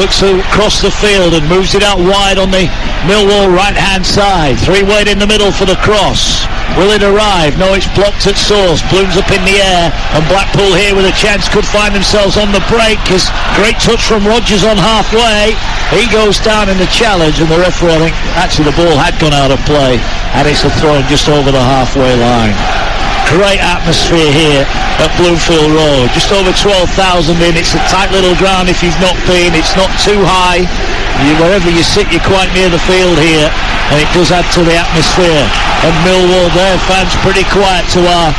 Works across the field and moves it out wide on the Millwall right-hand side. Three-weight in the middle for the cross. Will it arrive? No, it's blocked at source. Plumes up in the air, and Blackpool here with a chance could find themselves on the break, because great touch from Rodgers on halfway. He goes down in the challenge, and the referee, I think, actually the ball had gone out of play, and it's a throw just over the halfway line. Great atmosphere here at Bloomfield Road. Just over 12,000 in. It's a tight little ground if you've not been. It's not too high. Wherever you sit, you're quite near the field here, and it does add to the atmosphere. And Millwall, their fans pretty quiet to our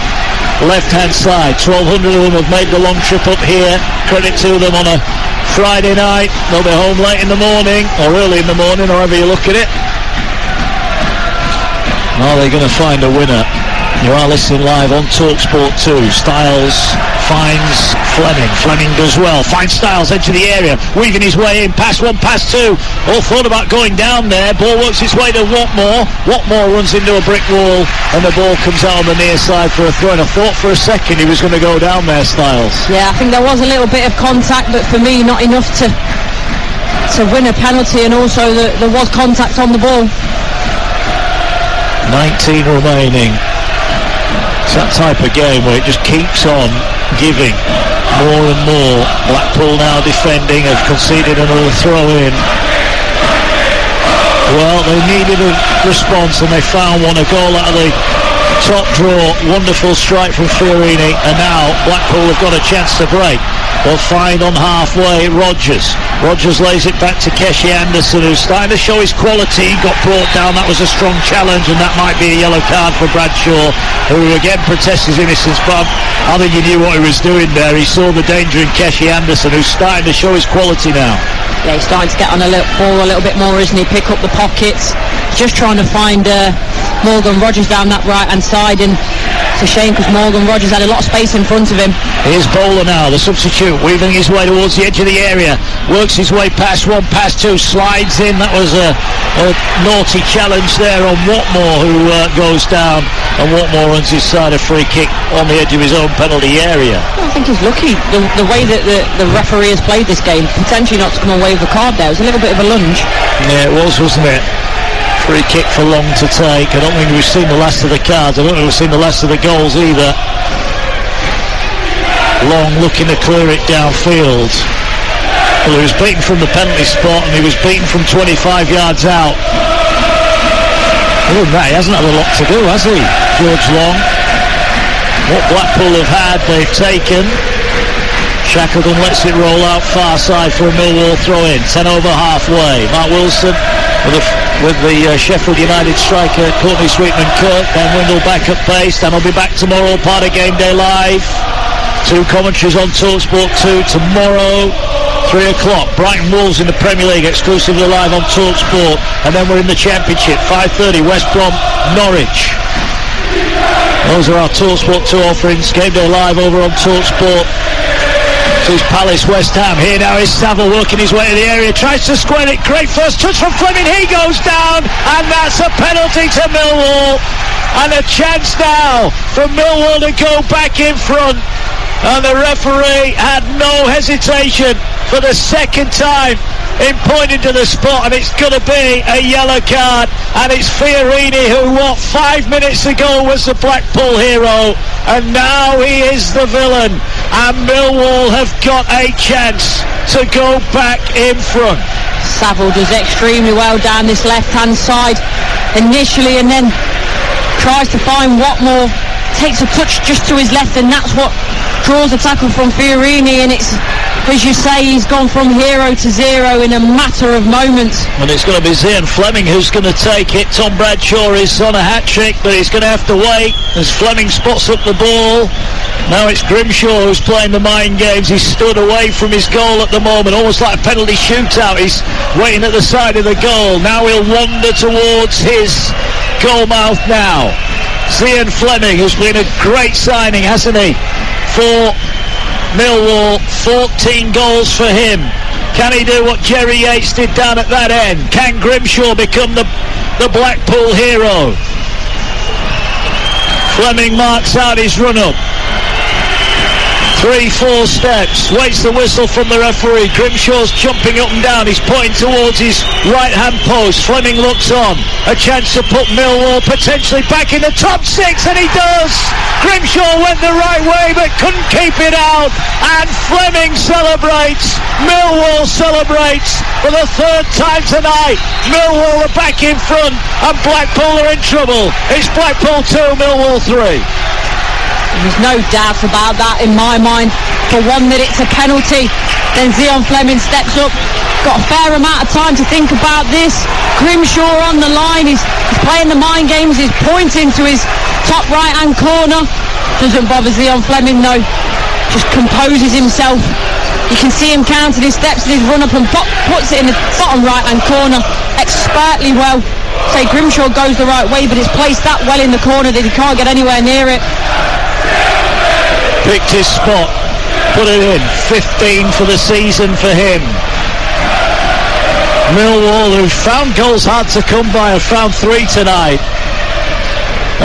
left-hand side. 1,200 of them have made the long trip up here. Credit to them on a Friday night. They'll be home late in the morning, or early in the morning, however you look at it. Are they going to find a winner? You are listening live on Talksport 2. Styles finds Fleming. Fleming does well. Finds Styles, edge of the area, weaving his way in. Pass one, pass two. All thought about going down there. Ball works its way to Watmore. Watmore runs into a brick wall, and the ball comes out on the near side for a throw. And I thought for a second he was going to go down there, Styles. Yeah, I think there was a little bit of contact, but for me, not enough to win a penalty, and also there was contact on the ball. 19 remaining. It's that type of game where it just keeps on giving more and more. Blackpool now defending, have conceded another throw in. Well, they needed a response and they found one. A goal out of the top draw. Wonderful strike from Fiorini, and now Blackpool have got a chance to break. They'll find on halfway Rodgers. Rodgers lays it back to Keshi Anderson, who's starting to show his quality. He got brought down. That was a strong challenge, and that might be a yellow card for Bradshaw, who again protests his innocence. But I think he knew what he was doing there. He saw the danger in Keshi Anderson, who's starting to show his quality now. Yeah, he's starting to get on a little bit more, isn't he? Pick up the pockets. Just trying to find Morgan Rodgers down that right-hand side, and it's a shame because Morgan Rodgers had a lot of space in front of him. Here's Bowler now, the substitute, weaving his way towards the edge of the area, works his way past one, past two, slides in. That was a naughty challenge there on Watmore, who goes down, and Watmore runs his side, a free kick on the edge of his own penalty area. I think he's lucky the way that the referee has played this game, potentially not to come away with a card there. It was a little bit of a lunge. Yeah, it was, wasn't it? Free kick for Long to take. I don't think we've seen the last of the cards. I don't think we've seen the last of the goals either. Long looking to clear it downfield. Well, he was beaten from the penalty spot, and he was beaten from 25 yards out. Other than that, he hasn't had a lot to do, has he, George Long? What Blackpool have had, they've taken. Shackleton lets it roll out far side for a Millwall throw-in. 10 over halfway. Mark Wilson with the Sheffield United striker Courtney Sweetman-Kirk. Ben Windle back at base. Dan will be back tomorrow, part of Game Day Live. 2 commentaries on Talksport 2 tomorrow, 3 o'clock. Brighton Wolves in the Premier League, exclusively live on Talksport. And then we're in the Championship, 5:30, West Brom, Norwich. Those are our Talksport 2 offerings. Game Day Live over on Talksport. This is Palace, West Ham. Here now is Saville working his way to the area, tries to square it. Great first touch from Fleming. He goes down, and that's a penalty to Millwall. And a chance now for Millwall to go back in front. And the referee had no hesitation for the second time in pointing to the spot, and it's going to be a yellow card. And it's Fiorini, who 5 minutes ago was the Blackpool hero, and now he is the villain. And Millwall have got a chance to go back in front. Saville does extremely well down this left-hand side initially, and then tries to find Watmore, takes a touch just to his left, and that's what draws a tackle from Fiorini. And it's, as you say, he's gone from hero to zero in a matter of moments. And it's going to be Zian Fleming who's going to take it. Tom Bradshaw is on a hat-trick, but he's going to have to wait as Fleming spots up the ball. Now it's Grimshaw who's playing the mind games. He's stood away from his goal at the moment, almost like a penalty shootout. He's waiting at the side of the goal. Now he'll wander towards his goal mouth now. Zian Fleming, who's been a great signing, hasn't he, for Millwall. 14 goals for him. Can he do what Jerry Yates did down at that end? Can Grimshaw become the Blackpool hero? Fleming marks out his run-up. 3-4 steps, waits the whistle from the referee. Grimshaw's jumping up and down, he's pointing towards his right-hand post. Fleming looks on, a chance to put Millwall potentially back in the top 6, and he does! Grimshaw went the right way but couldn't keep it out, and Fleming celebrates. Millwall celebrates for the 3rd time tonight. Millwall are back in front, and Blackpool are in trouble. It's Blackpool 2, Millwall 3. There's no doubt about that in my mind. For one, that it's a penalty. Then Zion Fleming steps up. Got a fair amount of time to think about this. Grimshaw on the line. He's playing the mind games. He's pointing to his top right-hand corner. Doesn't bother Zion Fleming though. Just composes himself. You can see him counting his steps and his run-up and puts it in the bottom right-hand corner expertly well. Say Grimshaw goes the right way, but it's placed that well in the corner that he can't get anywhere near it. Picked his spot, put it in. 15 for the season for him. Millwall, who found goals hard to come by, have found 3 tonight.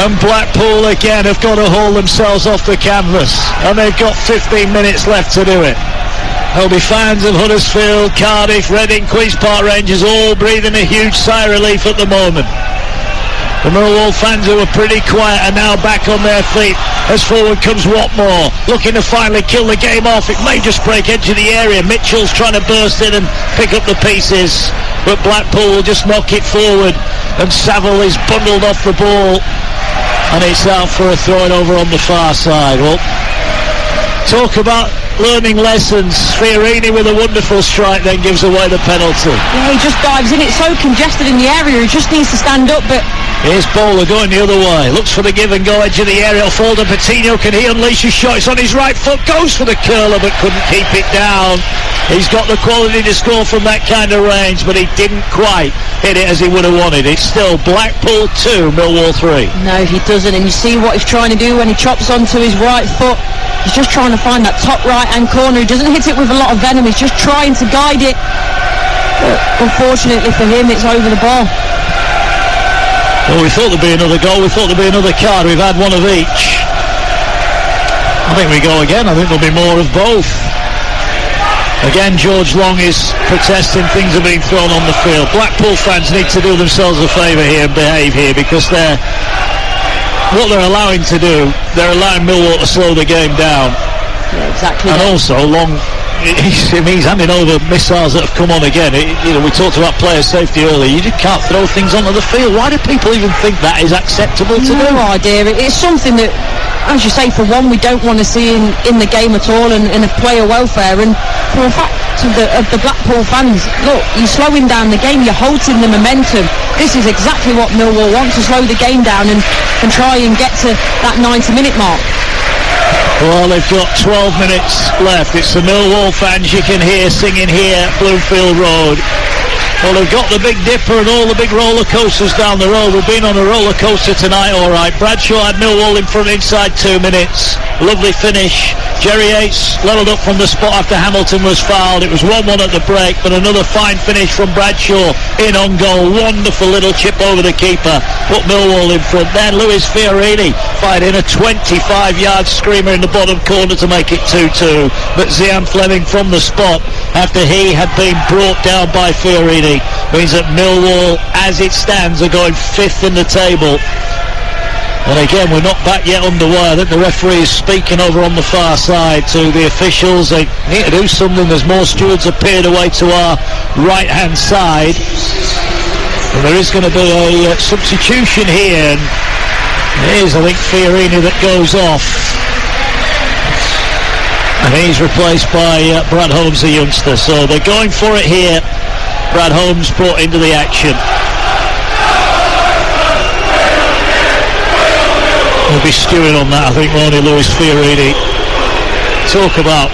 And Blackpool again have got to haul themselves off the canvas, and they've got 15 minutes left to do it. There'll be fans of Huddersfield, Cardiff, Reading, Queen's Park Rangers all breathing a huge sigh of relief at the moment. The Millwall fans, who were pretty quiet, are now back on their feet as forward comes Watmore, looking to finally kill the game off. It may just break edge of the area. Mitchell's trying to burst in and pick up the pieces, but Blackpool will just knock it forward, and Saville is bundled off the ball, and it's out for a throw-in over on the far side. Well, talk about learning lessons. Fiorini with a wonderful strike then gives away the penalty. Yeah, he just dives in. It's so congested in the area. He just needs to stand up, but here's Bowler going the other way. Looks for the give and go edge of the area. It'll fall to Patino. Can he unleash his shot? It's on his right foot. Goes for the curler but couldn't keep it down. He's got the quality to score from that kind of range, but he didn't quite hit it as he would have wanted. It's still Blackpool 2, Millwall 3. No, he doesn't, and you see what he's trying to do when he chops onto his right foot. He's just trying to find that top right-hand corner. He doesn't hit it with a lot of venom. He's just trying to guide it. But unfortunately for him, it's over the bar. Well, we thought there'd be another goal. We thought there'd be another card. We've had one of each. I think we go again. I think there'll be more of both. Again, George Long is protesting. Things are being thrown on the field. Blackpool fans need to do themselves a favour here and behave here, because what they're allowing to do, they're allowing Millwall to slow the game down. Yeah, exactly. And also, Long, he's handing over missiles that have come on again. We talked about player safety earlier. You just can't throw things onto the field. Why do people even think that is acceptable to do? No idea. It's something that, as you say, for one, we don't want to see in the game at all, and of player welfare. And for a fact of the Blackpool fans, look, you're slowing down the game, you're halting the momentum. This is exactly what Millwall want, to slow the game down and try and get to that 90-minute mark. Well, they've got 12 minutes left. It's the Millwall fans you can hear singing here at Bloomfield Road. Well, they've got the Big Dipper and all the big roller coasters down the road. We've been on a roller coaster tonight, all right. Bradshaw had Millwall in front inside 2 minutes. Lovely finish. Jerry Yates levelled up from the spot after Hamilton was fouled. It was 1-1 at the break, but another fine finish from Bradshaw in on goal. Wonderful little chip over the keeper. Put Millwall in front. Then Luis Fiorini fired in a 25-yard screamer in the bottom corner to make it 2-2. But Zian Fleming from the spot, after he had been brought down by Fiorini, means that Millwall, as it stands, are going 5th in the table. And again, we're not back yet underway. I think the referee is speaking over on the far side to the officials. They need to do something. There's more stewards appeared away to our right-hand side. And there is going to be a substitution here. And it is, I think, Fiorini that goes off. And he's replaced by Brad Holmes, the youngster. So they're going for it here. Brad Holmes brought into the action. We'll be stewing on that, I think, won't he, Luis Fiorini? Talk about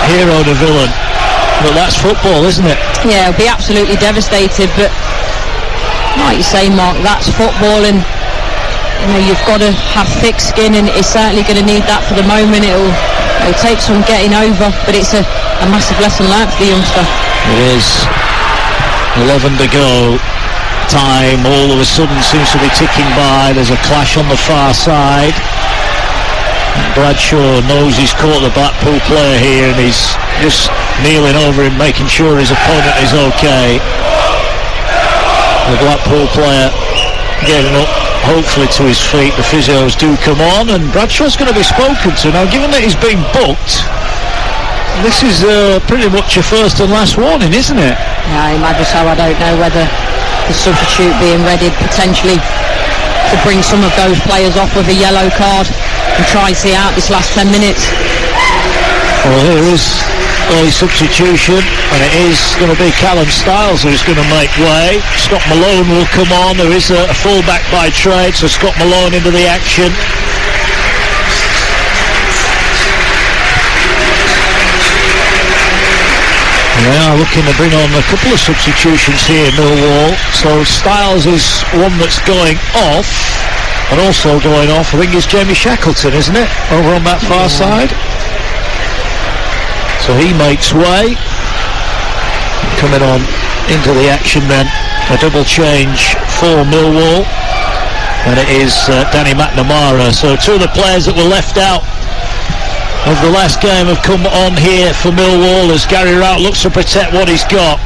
hero to villain. But that's football, isn't it? Yeah, it'll be absolutely devastated, but like you say, Mark, that's football, and you've got to have thick skin, and it's certainly going to need that for the moment. It'll take some getting over, but it's a massive lesson learned for the youngster. It is. 11 to go. Time all of a sudden seems to be ticking by. There's a clash on the far side. Bradshaw knows he's caught the Blackpool player here, and he's just kneeling over him, making sure his opponent is okay. The Blackpool player getting up, hopefully to his feet. The physios do come on, and Bradshaw's going to be spoken to. Now, given that he's been booked, this is pretty much your first and last warning, isn't it? No, imagine so. I don't know whether the substitute being readied potentially to bring some of those players off with a yellow card and try and see out this last 10 minutes. Well, here is early substitution, and it is going to be Callum Styles who's going to make way. Scott Malone will come on. There is a full-back by trade, so Scott Malone into the action. They are looking to bring on a couple of substitutions here, Millwall. So Styles is one that's going off, and also going off, I think, is Jamie Shackleton, isn't it? Over on that far side. So he makes way. Coming on into the action then, a double change for Millwall. And it is Danny McNamara. So two of the players that were left out of the last game have come on here for Millwall as Gary Rowett looks to protect what he's got.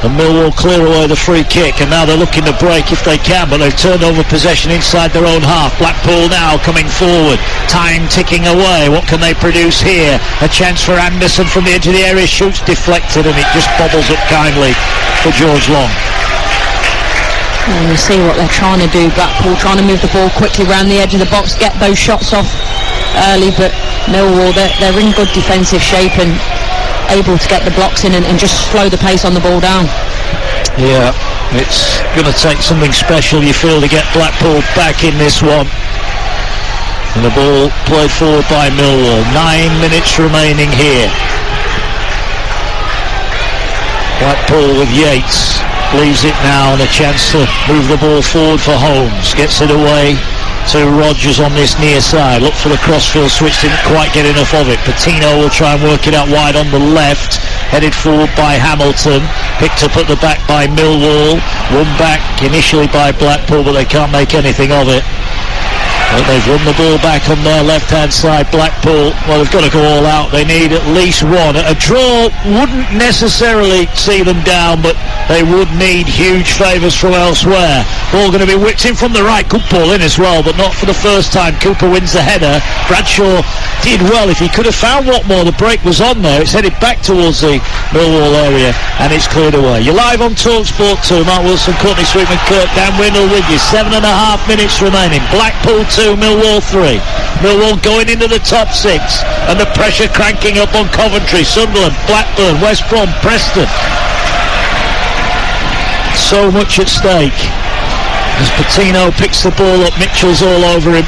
And Millwall clear away the free kick, and now they're looking to break if they can, but they've turned over possession inside their own half. Blackpool now coming forward, time ticking away. What can they produce here? A chance for Anderson from the edge of the area, shoots deflected, and it just bobbles up kindly for George Long. And you see what they're trying to do, Blackpool trying to move the ball quickly around the edge of the box, get those shots off early, but Millwall, they're in good defensive shape and able to get the blocks in and just slow the pace on the ball down. Yeah, it's going to take something special, you feel, to get Blackpool back in this one. And the ball played forward by Millwall. 9 minutes remaining here. Blackpool with Yates leaves it now, and a chance to move the ball forward for Holmes. Gets it away to Rodgers on this near side. Look for the crossfield switch, didn't quite get enough of it. Patino will try and work it out wide on the left. Headed forward by Hamilton. Picked up at the back by Millwall. Run back initially by Blackpool, but they can't make anything of it. Well, they've run the ball back on their left-hand side, Blackpool. Well, they've got to go all out. They need at least one. A draw wouldn't necessarily see them down, but they would need huge favours from elsewhere. Ball going to be whipped in from the right. Good ball in as well, but not for the first time. Cooper wins the header. Bradshaw did well. If he could have found Watmore, the break was on there. It's headed back towards the Millwall area, and it's cleared away. You're live on Talksport 2. Mark Wilson, Courtney Sweetman, Kirk, Dan Windle with you. 7.5 minutes remaining. Blackpool 2, Millwall 3. Millwall going into the top 6, and the pressure cranking up on Coventry, Sunderland, Blackburn, West Brom, Preston. So much at stake. As Patino picks the ball up, Mitchell's all over him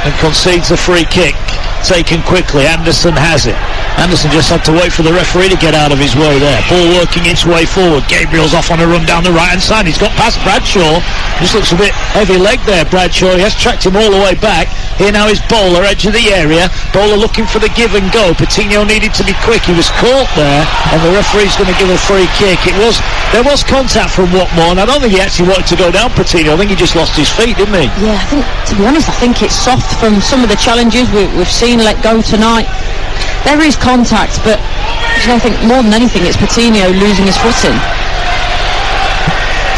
and concedes a free kick. Taken quickly, Anderson has it. Anderson just had to wait for the referee to get out of his way there. Ball working its way forward. Gabriel's off on a run down the right hand side. He's got past Bradshaw. Just looks a bit heavy leg there, Bradshaw. He has tracked him all the way back. Here now is Bowler, edge of the area. Bowler looking for the give and go. Patino needed to be quick. He was caught there, and the referee's going to give a free kick. There was contact from Watmore, and I don't think he actually wanted to go down Patino. I think he just lost his feet, didn't he? Yeah, I think, to be honest, I think it's soft from some of the challenges we've seen let go tonight. There is contact, but I think more than anything it's Patino losing his footing.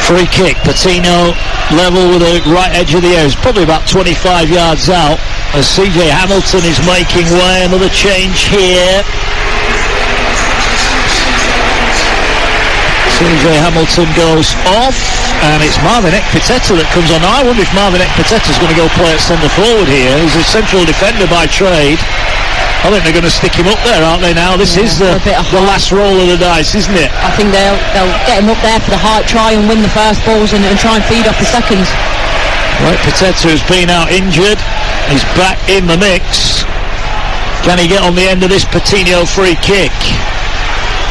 Free kick, Patino level with the right edge of the area. It's probably about 25 yards out as CJ Hamilton is making way. Another change here. CJ Hamilton goes off, and it's Marvin Ekpiteta that comes on. Now, I wonder if Marvin Ekpiteta's going to go play at centre forward here. He's a central defender by trade. I think they're going to stick him up there, aren't they now? This is the last roll of the dice, isn't it? I think they'll get him up there for the height, try and win the first balls and try and feed off the seconds. Right, Pateta has been out injured. He's back in the mix. Can he get on the end of this Patino free kick?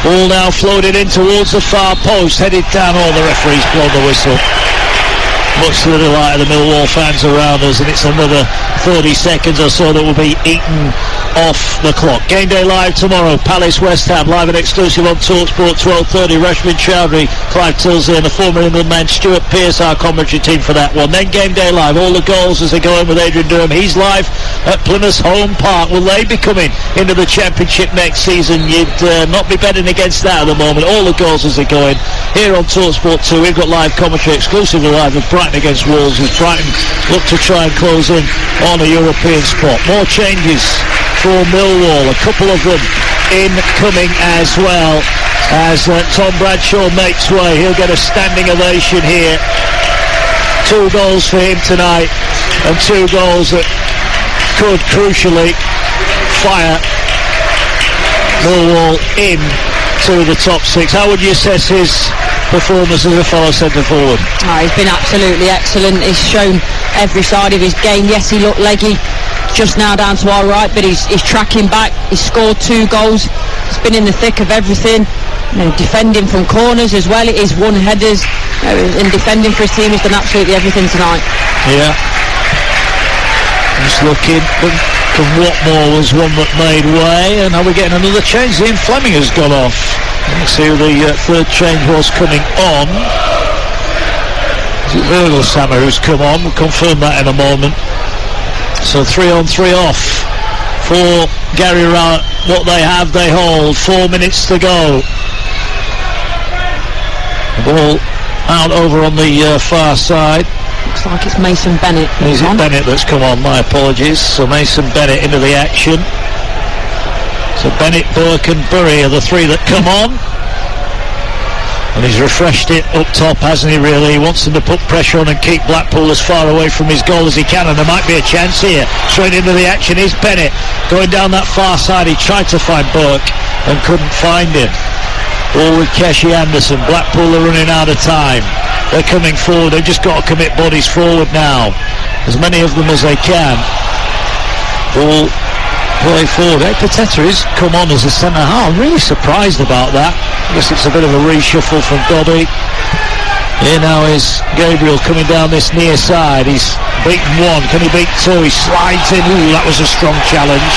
Ball now floated in towards the far post, headed down. Oh, the referee's blown the whistle. Much to the delight of the Millwall fans around us, and it's another 30 seconds or so that will be eaten off the clock. Game day live tomorrow, Palace West Ham, live and exclusive on Talksport 12:30. Rashmin Chowdhury, Clive Tilsley and the former England man Stuart Pearce, our commentary team for that one. Then game day live, all the goals as they go in with Adrian Durham. He's live at Plymouth's home park. Will they be coming into the Championship next season? You'd not be betting against that at the moment. All the goals as they go in. Here on Talksport 2, we've got live commentary exclusively live with Brighton against Wolves, as Brighton look to try and close in on a European spot. More changes for Millwall, a couple of them incoming as well, as Tom Bradshaw makes way. He'll get a standing ovation here 2 goals for him tonight, and 2 goals that could crucially fire Millwall in to the top 6. How would you assess his performance as a fellow centre forward? He's been absolutely excellent. He's shown every side of his game. Yes, he looked leggy just now down to our right, but he's tracking back. He's scored 2 goals. He's been in the thick of everything. Defending from corners as well. It is 1 headers. And defending for his team, he's done absolutely everything tonight. Yeah. Just looking, from Watmore was one that made way, and now we're getting another change. Ian Fleming has gone off. Let's see who the third change was coming on. Is it Virgil Sammer who's come on? We'll confirm that in a moment. So 3 on 3 off for Gary Rowett. What they have, they hold. 4 minutes to go. The ball out over on the far side. Looks like it's Mason Bennett. Is it Bennett that's come on? My apologies. So Mason Bennett into the action. So Bennett, Burke and Burry are the 3 that come on. And he's refreshed it up top, hasn't he, really? He wants them to put pressure on and keep Blackpool as far away from his goal as he can, and there might be a chance here. Straight into the action is Bennett. Going down that far side, he tried to find Burke and couldn't find him. All with Keshi Anderson. Blackpool are running out of time. They're coming forward. They've just got to commit bodies forward now. As many of them as they can. Ball play forward. Pateta has come on as a centre half. I'm really surprised about that. I guess it's a bit of a reshuffle from Dobby. Here now is Gabriel coming down this near side. He's beaten 1. Can he beat 2? He slides in. Ooh, that was a strong challenge.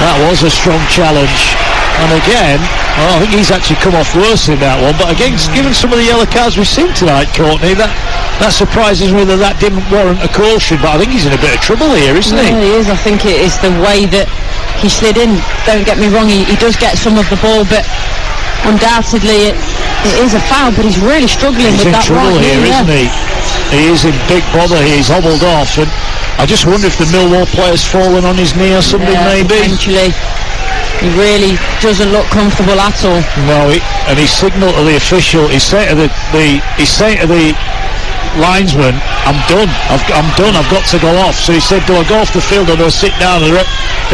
That was a strong challenge. And again, I think he's actually come off worse in that one. But again, given some of the yellow cards we've seen tonight, Courtney, that surprises me that didn't warrant a caution. But I think he's in a bit of trouble here, isn't he? Yeah, he is. I think it is the way that he slid in. Don't get me wrong, he does get some of the ball, but undoubtedly it is a foul. But he's really struggling with that right here, isn't he? He is in big bother here. He's hobbled off, and I just wonder if the Millwall player's fallen on his knee or something, maybe. Potentially. He really doesn't look comfortable at all. No, and he signalled to the official. He's saying to the linesman, "I'm done. I'm done. I've got to go off." So he said, "Do I go off the field or do I sit down?" The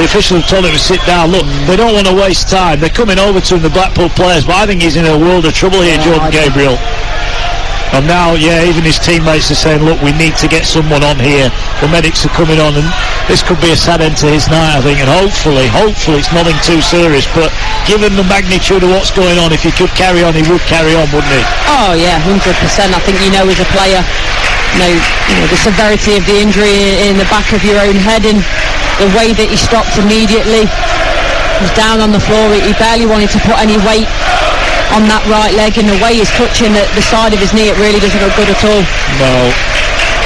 official told him to sit down. Look, they don't want to waste time. They're coming over to him, the Blackpool players, but I think he's in a world of trouble here, Jordan Gabriel. And now, even his teammates are saying, look, we need to get someone on here. The medics are coming on, and this could be a sad end to his night, I think. And hopefully it's nothing too serious. But given the magnitude of what's going on, if he could carry on, he would carry on, wouldn't he? Oh, yeah, 100%. I think as a player, the severity of the injury in the back of your own head, and the way that he stopped immediately. He was down on the floor. He barely wanted to put any weight on that right leg, and the way he's touching the side of his knee, it really doesn't look good at all. No,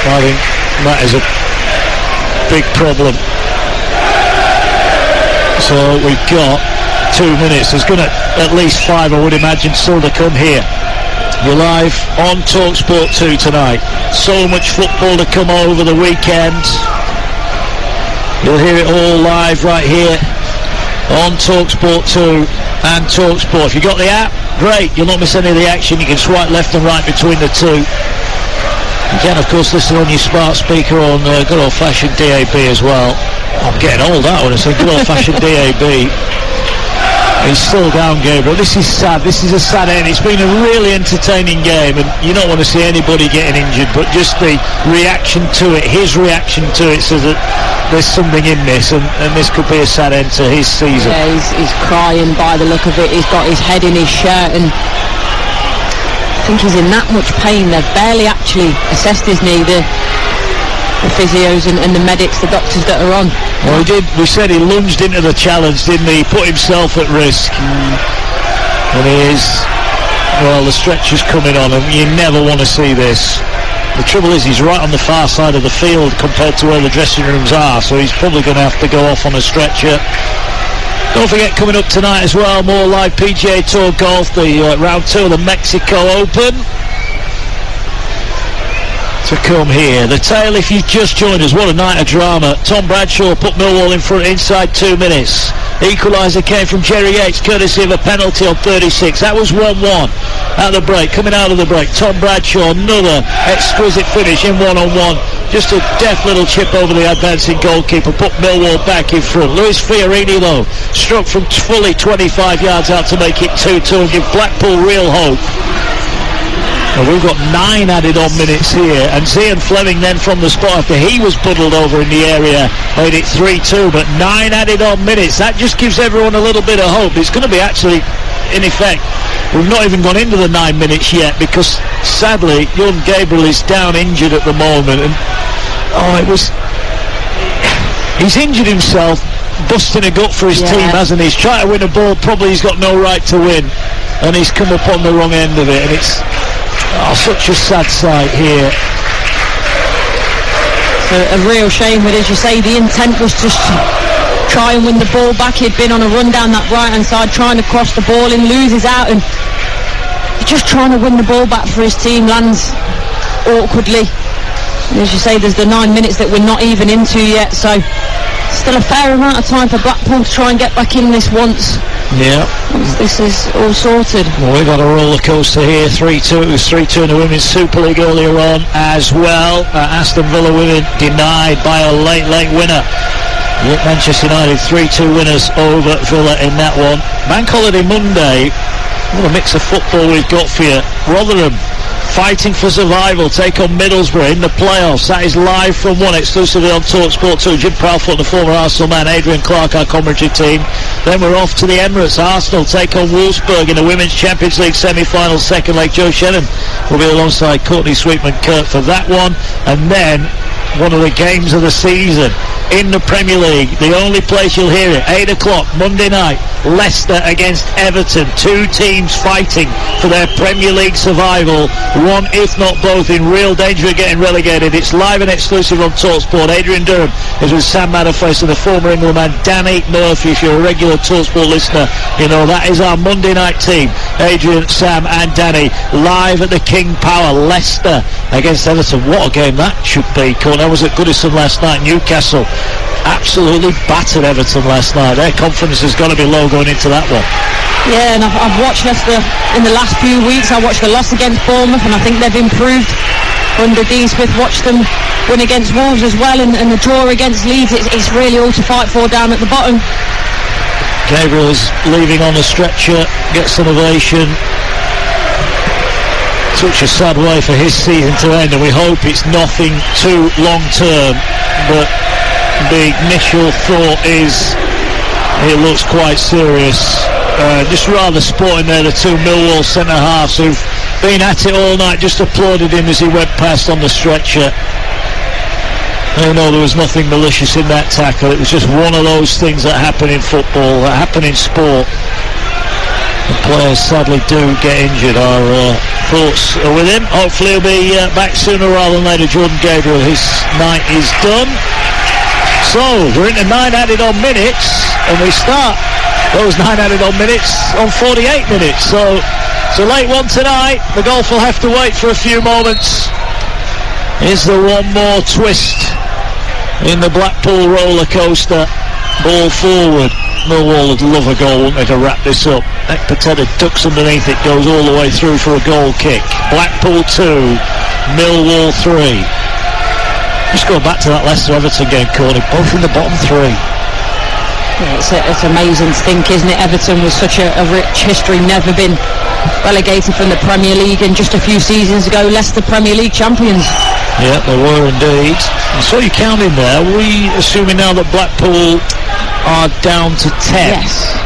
I think that is a big problem. So we've got 2 minutes. There's going to at least 5, I would imagine, still to come here. You're live on Talksport 2 tonight. So much football to come over the weekend. You'll hear it all live right here on Talksport 2 and Talksport. If you got the app, great, you'll not miss any of the action. You can swipe left and right between the two. You can, of course, listen on your smart speaker on good old-fashioned DAB as well. I'm getting old, that one. It's a good old-fashioned DAB. He's still down, Gabriel. This is sad. This is a sad end. It's been a really entertaining game, and you don't want to see anybody getting injured, but just the reaction to it, his reaction to it, says that there's something in this, and this could be a sad end to his season. Yeah, he's crying by the look of it. He's got his head in his shirt, and I think he's in that much pain. They've barely actually assessed his knee, the physios and the medics, the doctors that are on. Well, he did. We said he lunged into the challenge, didn't he? He put himself at risk. And he is, well, the stretcher's coming on, and you never want to see this. The trouble is, he's right on the far side of the field compared to where the dressing rooms are, so he's probably going to have to go off on a stretcher. Don't forget, coming up tonight as well, more live PGA Tour golf, the round 2 of the Mexico Open to come here. The tale, if you've just joined us, what a night of drama. Tom Bradshaw put Millwall in front inside 2 minutes. Equaliser came from Jerry Yates, courtesy of a penalty on 36. That was 1-1. at the break, coming out of the break. Tom Bradshaw, another exquisite finish in one-on-one. Just a deft little chip over the advancing goalkeeper, put Millwall back in front. Luis Fiorini, though, struck from fully 25 yards out to make it 2-2 and give Blackpool real hope. Well, we've got 9 added on minutes here, and Zian Fleming then from the spot after he was puddled over in the area made it 3-2, but 9 added on minutes. That just gives everyone a little bit of hope. It's going to be actually, in effect, we've not even gone into the 9 minutes yet because sadly young Gabriel is down injured at the moment, and he's injured himself busting a gut for his team, hasn't he? He's trying to win a ball probably he's got no right to win, and he's come up on the wrong end of it, and it's such a sad sight here. A real shame, but as you say, the intent was just to try and win the ball back. He'd been on a run down that right hand side trying to cross the ball and loses out, and just trying to win the ball back for his team, lands awkwardly. And as you say, there's the 9 minutes that we're not even into yet, so still a fair amount of time for Blackpool to try and get back in this once. Yeah. Once this is all sorted. Well, we've got a roller coaster here. 3-2. It was 3-2 in the Women's Super League earlier on as well. Aston Villa women denied by a late winner. Manchester United 3-2 winners over Villa in that one. Bank holiday Monday. What a mix of football we've got for you. Rotherham fighting for survival, take on Middlesbrough in the playoffs. That is live from 1, exclusively on Talksport 2. Jim Proudfoot, the former Arsenal man, Adrian Clark, our commentary team. Then we're off to the Emirates. Arsenal take on Wolfsburg in the Women's Champions League semi-final, second leg. Joe Shannon will be alongside Courtney Sweetman-Kirk for that one. And then one of the games of the season in the Premier League, the only place you'll hear it, 8 o'clock Monday night, Leicester against Everton. 2 teams fighting for their Premier League survival, one if not both in real danger of getting relegated. It's live and exclusive on TalkSport. Adrian Durham is with Sam Matterface and the former England man Danny Murphy. If you're a regular TalkSport listener, you know that is our Monday night team. Adrian, Sam and Danny live at the King Power. Leicester against Everton. What a game that should be. I was at Goodison last night. Newcastle absolutely battered Everton last night. Their confidence has got to be low going into that one. Yeah, and I've watched Leicester in the last few weeks. I watched the loss against Bournemouth, and I think they've improved under Dean Smith. Watched them win against Wolves as well, and the draw against Leeds. It's really all to fight for down at the bottom. Gabriel is leaving on the stretcher, gets an ovation. Such a sad way for his season to end, and we hope it's nothing too long term, but the initial thought is it looks quite serious. Just rather sporting there, the 2 Millwall centre halves who've been at it all night, just applauded him as he went past on the stretcher. They know there was nothing malicious in that tackle. It was just one of those things that happen in football, that happen in sport. The players sadly do get injured. Our thoughts are with him. Hopefully he'll be back sooner rather than later. Jordan Gabriel, his night is done. So we're into 9 added on minutes, and we start those 9 added on minutes on 48 minutes. So it's a late one tonight. The golf will have to wait for a few moments. Is there one more twist in the Blackpool roller coaster? Ball forward. Millwall would love a goal, wouldn't they, to wrap this up. Ekpateta ducks underneath it, goes all the way through for a goal kick. Blackpool 2, Millwall 3. Just going back to that Leicester-Everton game, Corny, both in the bottom 3. Yeah, it's amazing to think, isn't it? Everton was such a rich history, never been relegated from the Premier League, and just a few seasons ago, Leicester Premier League champions. Yeah, they were indeed. I saw you counting there. Are we assuming now that Blackpool are down to 10? Yes.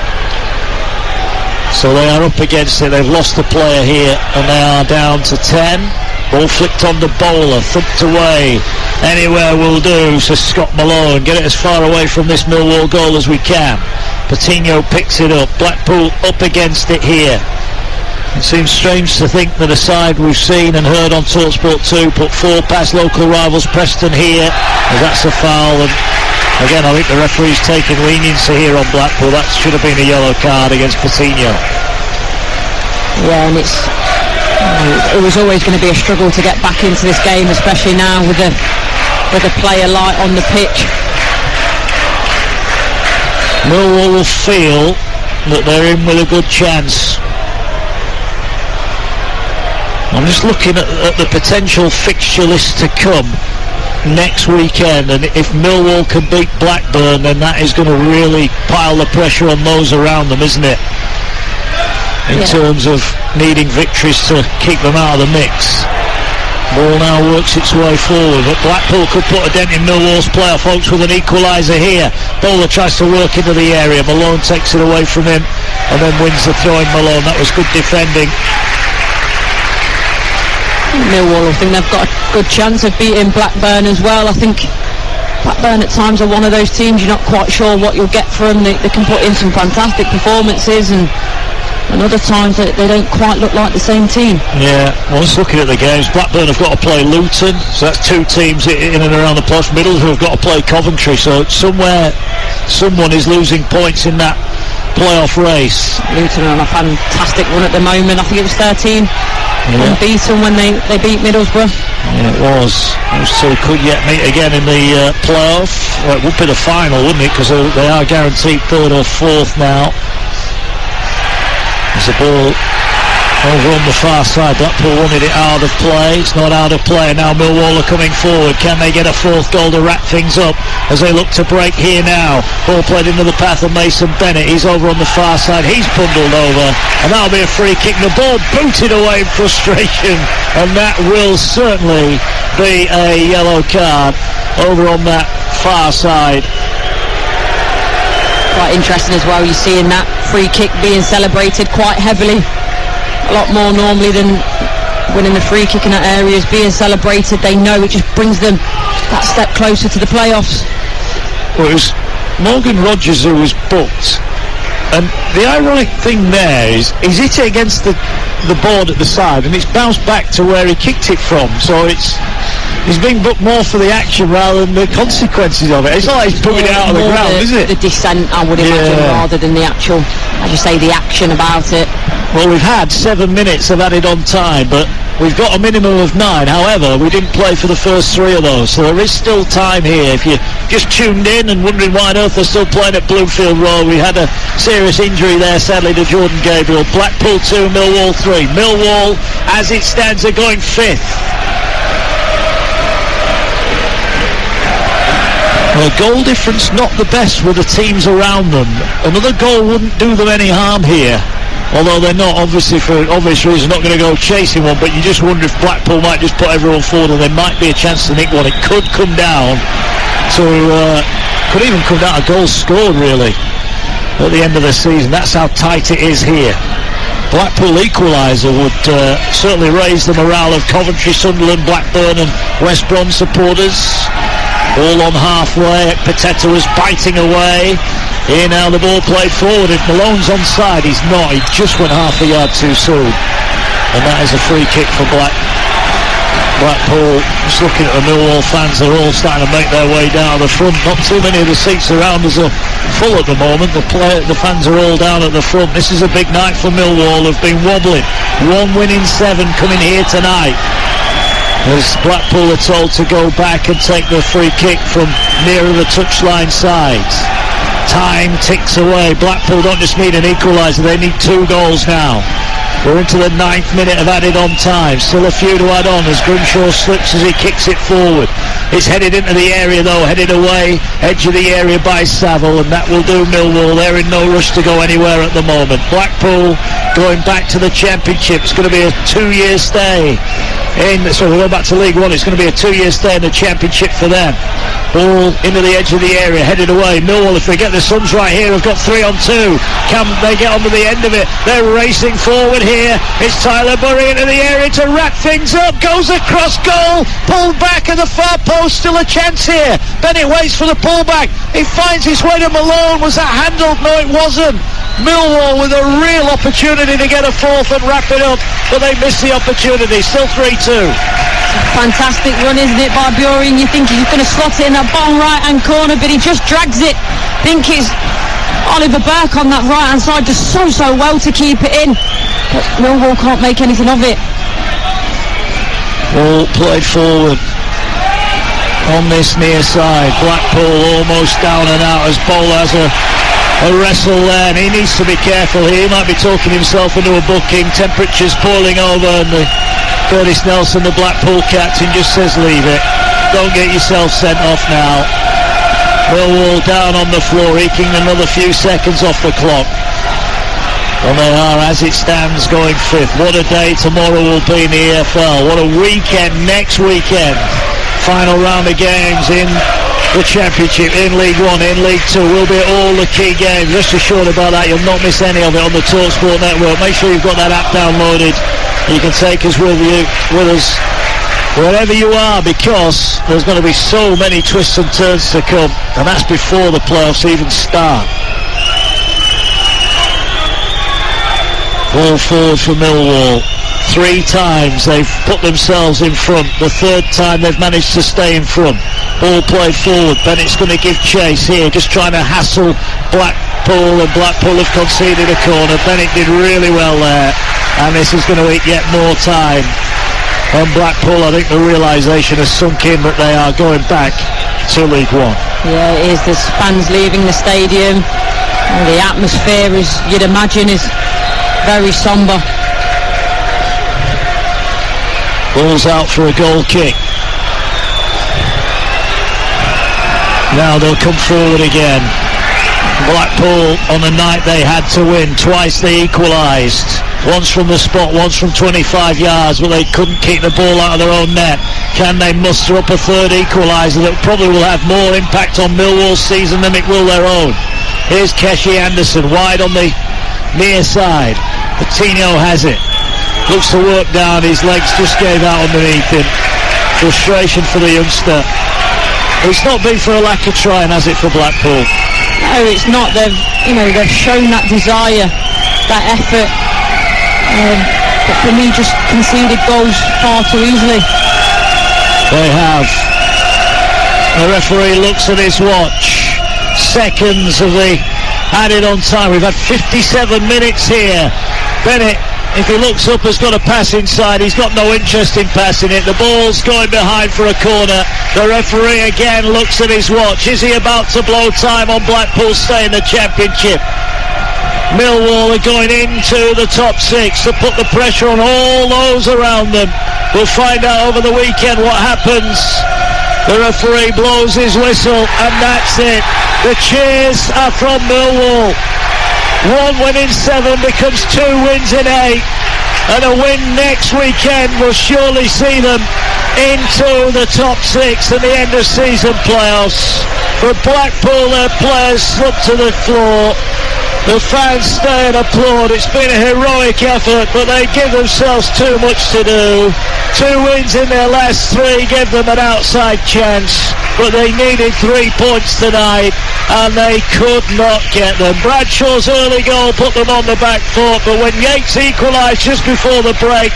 So they are up against it. They've lost a player here, and they are down to 10. Ball flicked on the bowler, thumped away. Anywhere will do, says Scott Malone. Get it as far away from this Millwall goal as we can. Patino picks it up. Blackpool up against it here. It seems strange to think that a side we've seen and heard on Talksport 2 put 4 past local rivals Preston here, as that's a foul. And again, I think the referee's taken leniency here on Blackpool. That should have been a yellow card against Patino. Yeah, and it was always going to be a struggle to get back into this game, especially now with a player light on the pitch. Millwall will feel that they're in with a good chance. I'm just looking at the potential fixture list to come next weekend, and if Millwall can beat Blackburn, then that is going to really pile the pressure on those around them, isn't it? In terms of needing victories to keep them out of the mix. Ball now works its way forward, but Blackpool could put a dent in Millwall's playoff hopes with an equaliser here. Bowler tries to work into the area, Malone takes it away from him and then wins the throw-in. Malone, that was good defending. Millwall, I think they've got a good chance of beating Blackburn as well. I think Blackburn at times are one of those teams you're not quite sure what you'll get from. They can put in some fantastic performances, and other times they don't quite look like the same team. Yeah, well, just looking at the games, Blackburn have got to play Luton, so that's two teams in and around the posh. Middlesbrough have got to play Coventry, so somewhere someone is losing points in that playoff race. Luton are on a fantastic run at the moment. I think it was 13 unbeaten when they beat Middlesbrough. Yeah, it was. Those two could yet meet again in the playoff. Well, it would be the final, wouldn't it, because they are guaranteed third or fourth now. There's a ball over on the far side. Blackpool wanted it out of play. It's not out of play. Now Millwall are coming forward. Can they get a fourth goal to wrap things up as they look to break here now? Ball played into the path of Mason Bennett. He's over on the far side. He's bundled over, and that'll be a free kick. The ball booted away in frustration, and that will certainly be a yellow card over on that far side. Quite interesting as well, you're seeing that free kick being celebrated quite heavily, a lot more normally than winning the free kick in that area is being celebrated. They know it just brings them that step closer to the playoffs. Well, it was Morgan Rogers who was booked, and the ironic thing there is he's hit it against the board at the side, and it's bounced back to where he kicked it from, so he's being booked more for the action rather than the consequences of it. It's not like he's putting it out of the ground, is it? The descent, I would imagine, rather than the actual, as you say, the action about it. Well, we've had 7 minutes of added on time, but we've got a minimum of 9. However, we didn't play for the first 3 of those, so there is still time here. If you just tuned in and wondering why on earth they're still playing at Bluefield Road, we had a serious injury there, sadly, to Jordan Gabriel. Blackpool 2, Millwall 3. Millwall, as it stands, are going 5th. Well, goal difference not the best with the teams around them. Another goal wouldn't do them any harm here, although they're not, obviously, for obvious reasons, not going to go chasing one. But you just wonder if Blackpool might just put everyone forward, and there might be a chance to nick one. It could come down to could even come down to goals scored, really, at the end of the season. That's how tight it is here. Blackpool equaliser would certainly raise the morale of Coventry, Sunderland, Blackburn and West Brom supporters. All on halfway. Pateta was biting away. Here now the ball played forward. If Malone's onside, he's not. He just went half a yard too soon. And that is a free kick for Blackpool. Just looking at the Millwall fans, they're all starting to make their way down the front. Not too many of the seats around us are full at the moment. The fans are all down at the front. This is a big night for Millwall. They've been wobbling. 1 win in 7 coming here tonight, as Blackpool are told to go back and take the free kick from nearer the touchline sides. Time ticks away. Blackpool don't just need an equaliser, they need 2 goals now. We're into the 9th minute of added on time. Still a few to add on as Grimshaw slips as he kicks it forward. It's headed into the area though, headed away, edge of the area by Saville, and that will do Millwall. They're in no rush to go anywhere at the moment. Blackpool going back to the Championship. It's going to be a 2-year stay. So we'll go back to League One. It's going to be a 2-year stay in the Championship for them. Ball into the edge of the area, headed away. Millwall, if they get the subs right here, have got 3 on 2. Can they get onto the end of it? They're racing forward here. It's Tyler Burry into the area to wrap things up. Goes across goal. Pulled back at the far post. Still a chance here. Bennett waits for the pullback. He finds his way to Malone. Was that handled? No, it wasn't. Millwall with a real opportunity to get a 4th and wrap it up, but they missed the opportunity. Still 3-2. Fantastic run, isn't it, by Burry? You think he's going to slot it in that bottom right-hand corner, but he just drags it. Think it's Oliver Burke on that right-hand side, just so well to keep it in. But Millwall can't make anything of it. Ball played forward on this near side. Blackpool almost down and out as Bowler has a wrestle there, and he needs to be careful here. He might be talking himself into a booking. Temperatures boiling over, and the Curtis Nelson, the Blackpool captain, just says leave it. Don't get yourself sent off now. Millwall down on the floor, eking another few seconds off the clock. And they are, as it stands, going 5th. What a day tomorrow will be in the EFL. What a weekend next weekend. Final round of games in the Championship, in League 1, in League 2. Will be all the key games. Rest assured about that. You'll not miss any of it on the Talksport network. Make sure you've got that app downloaded. You can take us with us wherever you are, because there's going to be so many twists and turns to come, and that's before the playoffs even start. Ball forward for Millwall. 3 times they've put themselves in front. The 3rd time they've managed to stay in front. Ball played forward. Bennett's going to give chase here, just trying to hassle Blackpool, and Blackpool have conceded a corner. Bennett did really well there, and this is going to eat yet more time. And Blackpool, I think the realisation has sunk in that they are going back to League 1. Yeah, it is. There's fans leaving the stadium. And the atmosphere, as you'd imagine, is very sombre. Ball's out for a goal kick. Now they'll come forward again. Blackpool, on the night they had to win, twice they equalised. Once from the spot, once from 25 yards, but they couldn't keep the ball out of their own net. Can they muster up a 3rd equaliser that probably will have more impact on Millwall's season than it will their own? Here's Keshi Anderson, wide on the near side. Coutinho has it. Looks to work down, his legs just gave out underneath him. Frustration for the youngster. It's not been for a lack of trying, has it, for Blackpool? No, it's not. They've shown that desire, that effort. But for me, just conceded goals far too easily. They have. The referee looks at his watch. Seconds of the added on time. We've had 57 minutes here. Bennett, if he looks up, has got a pass inside. He's got no interest in passing it. The ball's going behind for a corner. The referee again looks at his watch. Is he about to blow time on Blackpool stay in the Championship? Millwall are going into the top 6 to put the pressure on all those around them. We'll find out over the weekend what happens. The referee blows his whistle, and that's it. The cheers are from Millwall. 1 win in 7 becomes 2 wins in 8, and a win next weekend will surely see them into the top 6 and the end of season playoffs. For Blackpool, their players slump to the floor. The fans stay and applaud. It's been a heroic effort, but they give themselves too much to do. 2 wins in their last 3 gave them an outside chance, but they needed 3 points tonight, and they could not get them. Bradshaw's early goal put them on the back foot, but when Yates equalised just before the break,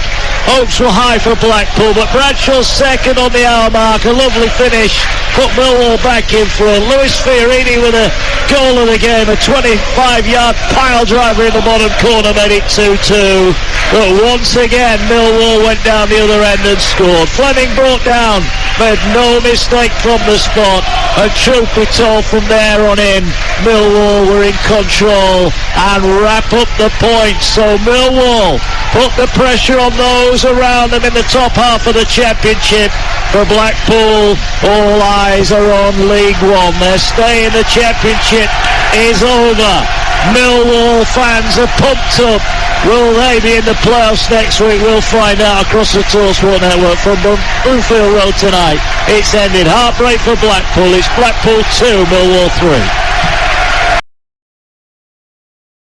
hopes were high for Blackpool, but Bradshaw's second on the hour mark, a lovely finish, put Millwall back in front. Lewis Fiorini with a goal of the game, a 25-yard pile driver in the bottom corner, made it 2-2. But once again, Millwall went down the other end and scored. Fleming brought down, made no mistake from the spot, and truth be told, from there on in, Millwall were in control and wrap up the points. So Millwall put the pressure on those around them in the top half of the Championship. For Blackpool, all eyes are on League 1. Their stay in the Championship is over. Millwall fans are pumped up. Will they be in the playoffs next week? We'll find out across the Talksport network from Broomfield Road tonight. It's ended. Heartbreak for Blackpool. It's Blackpool 2, Millwall 3.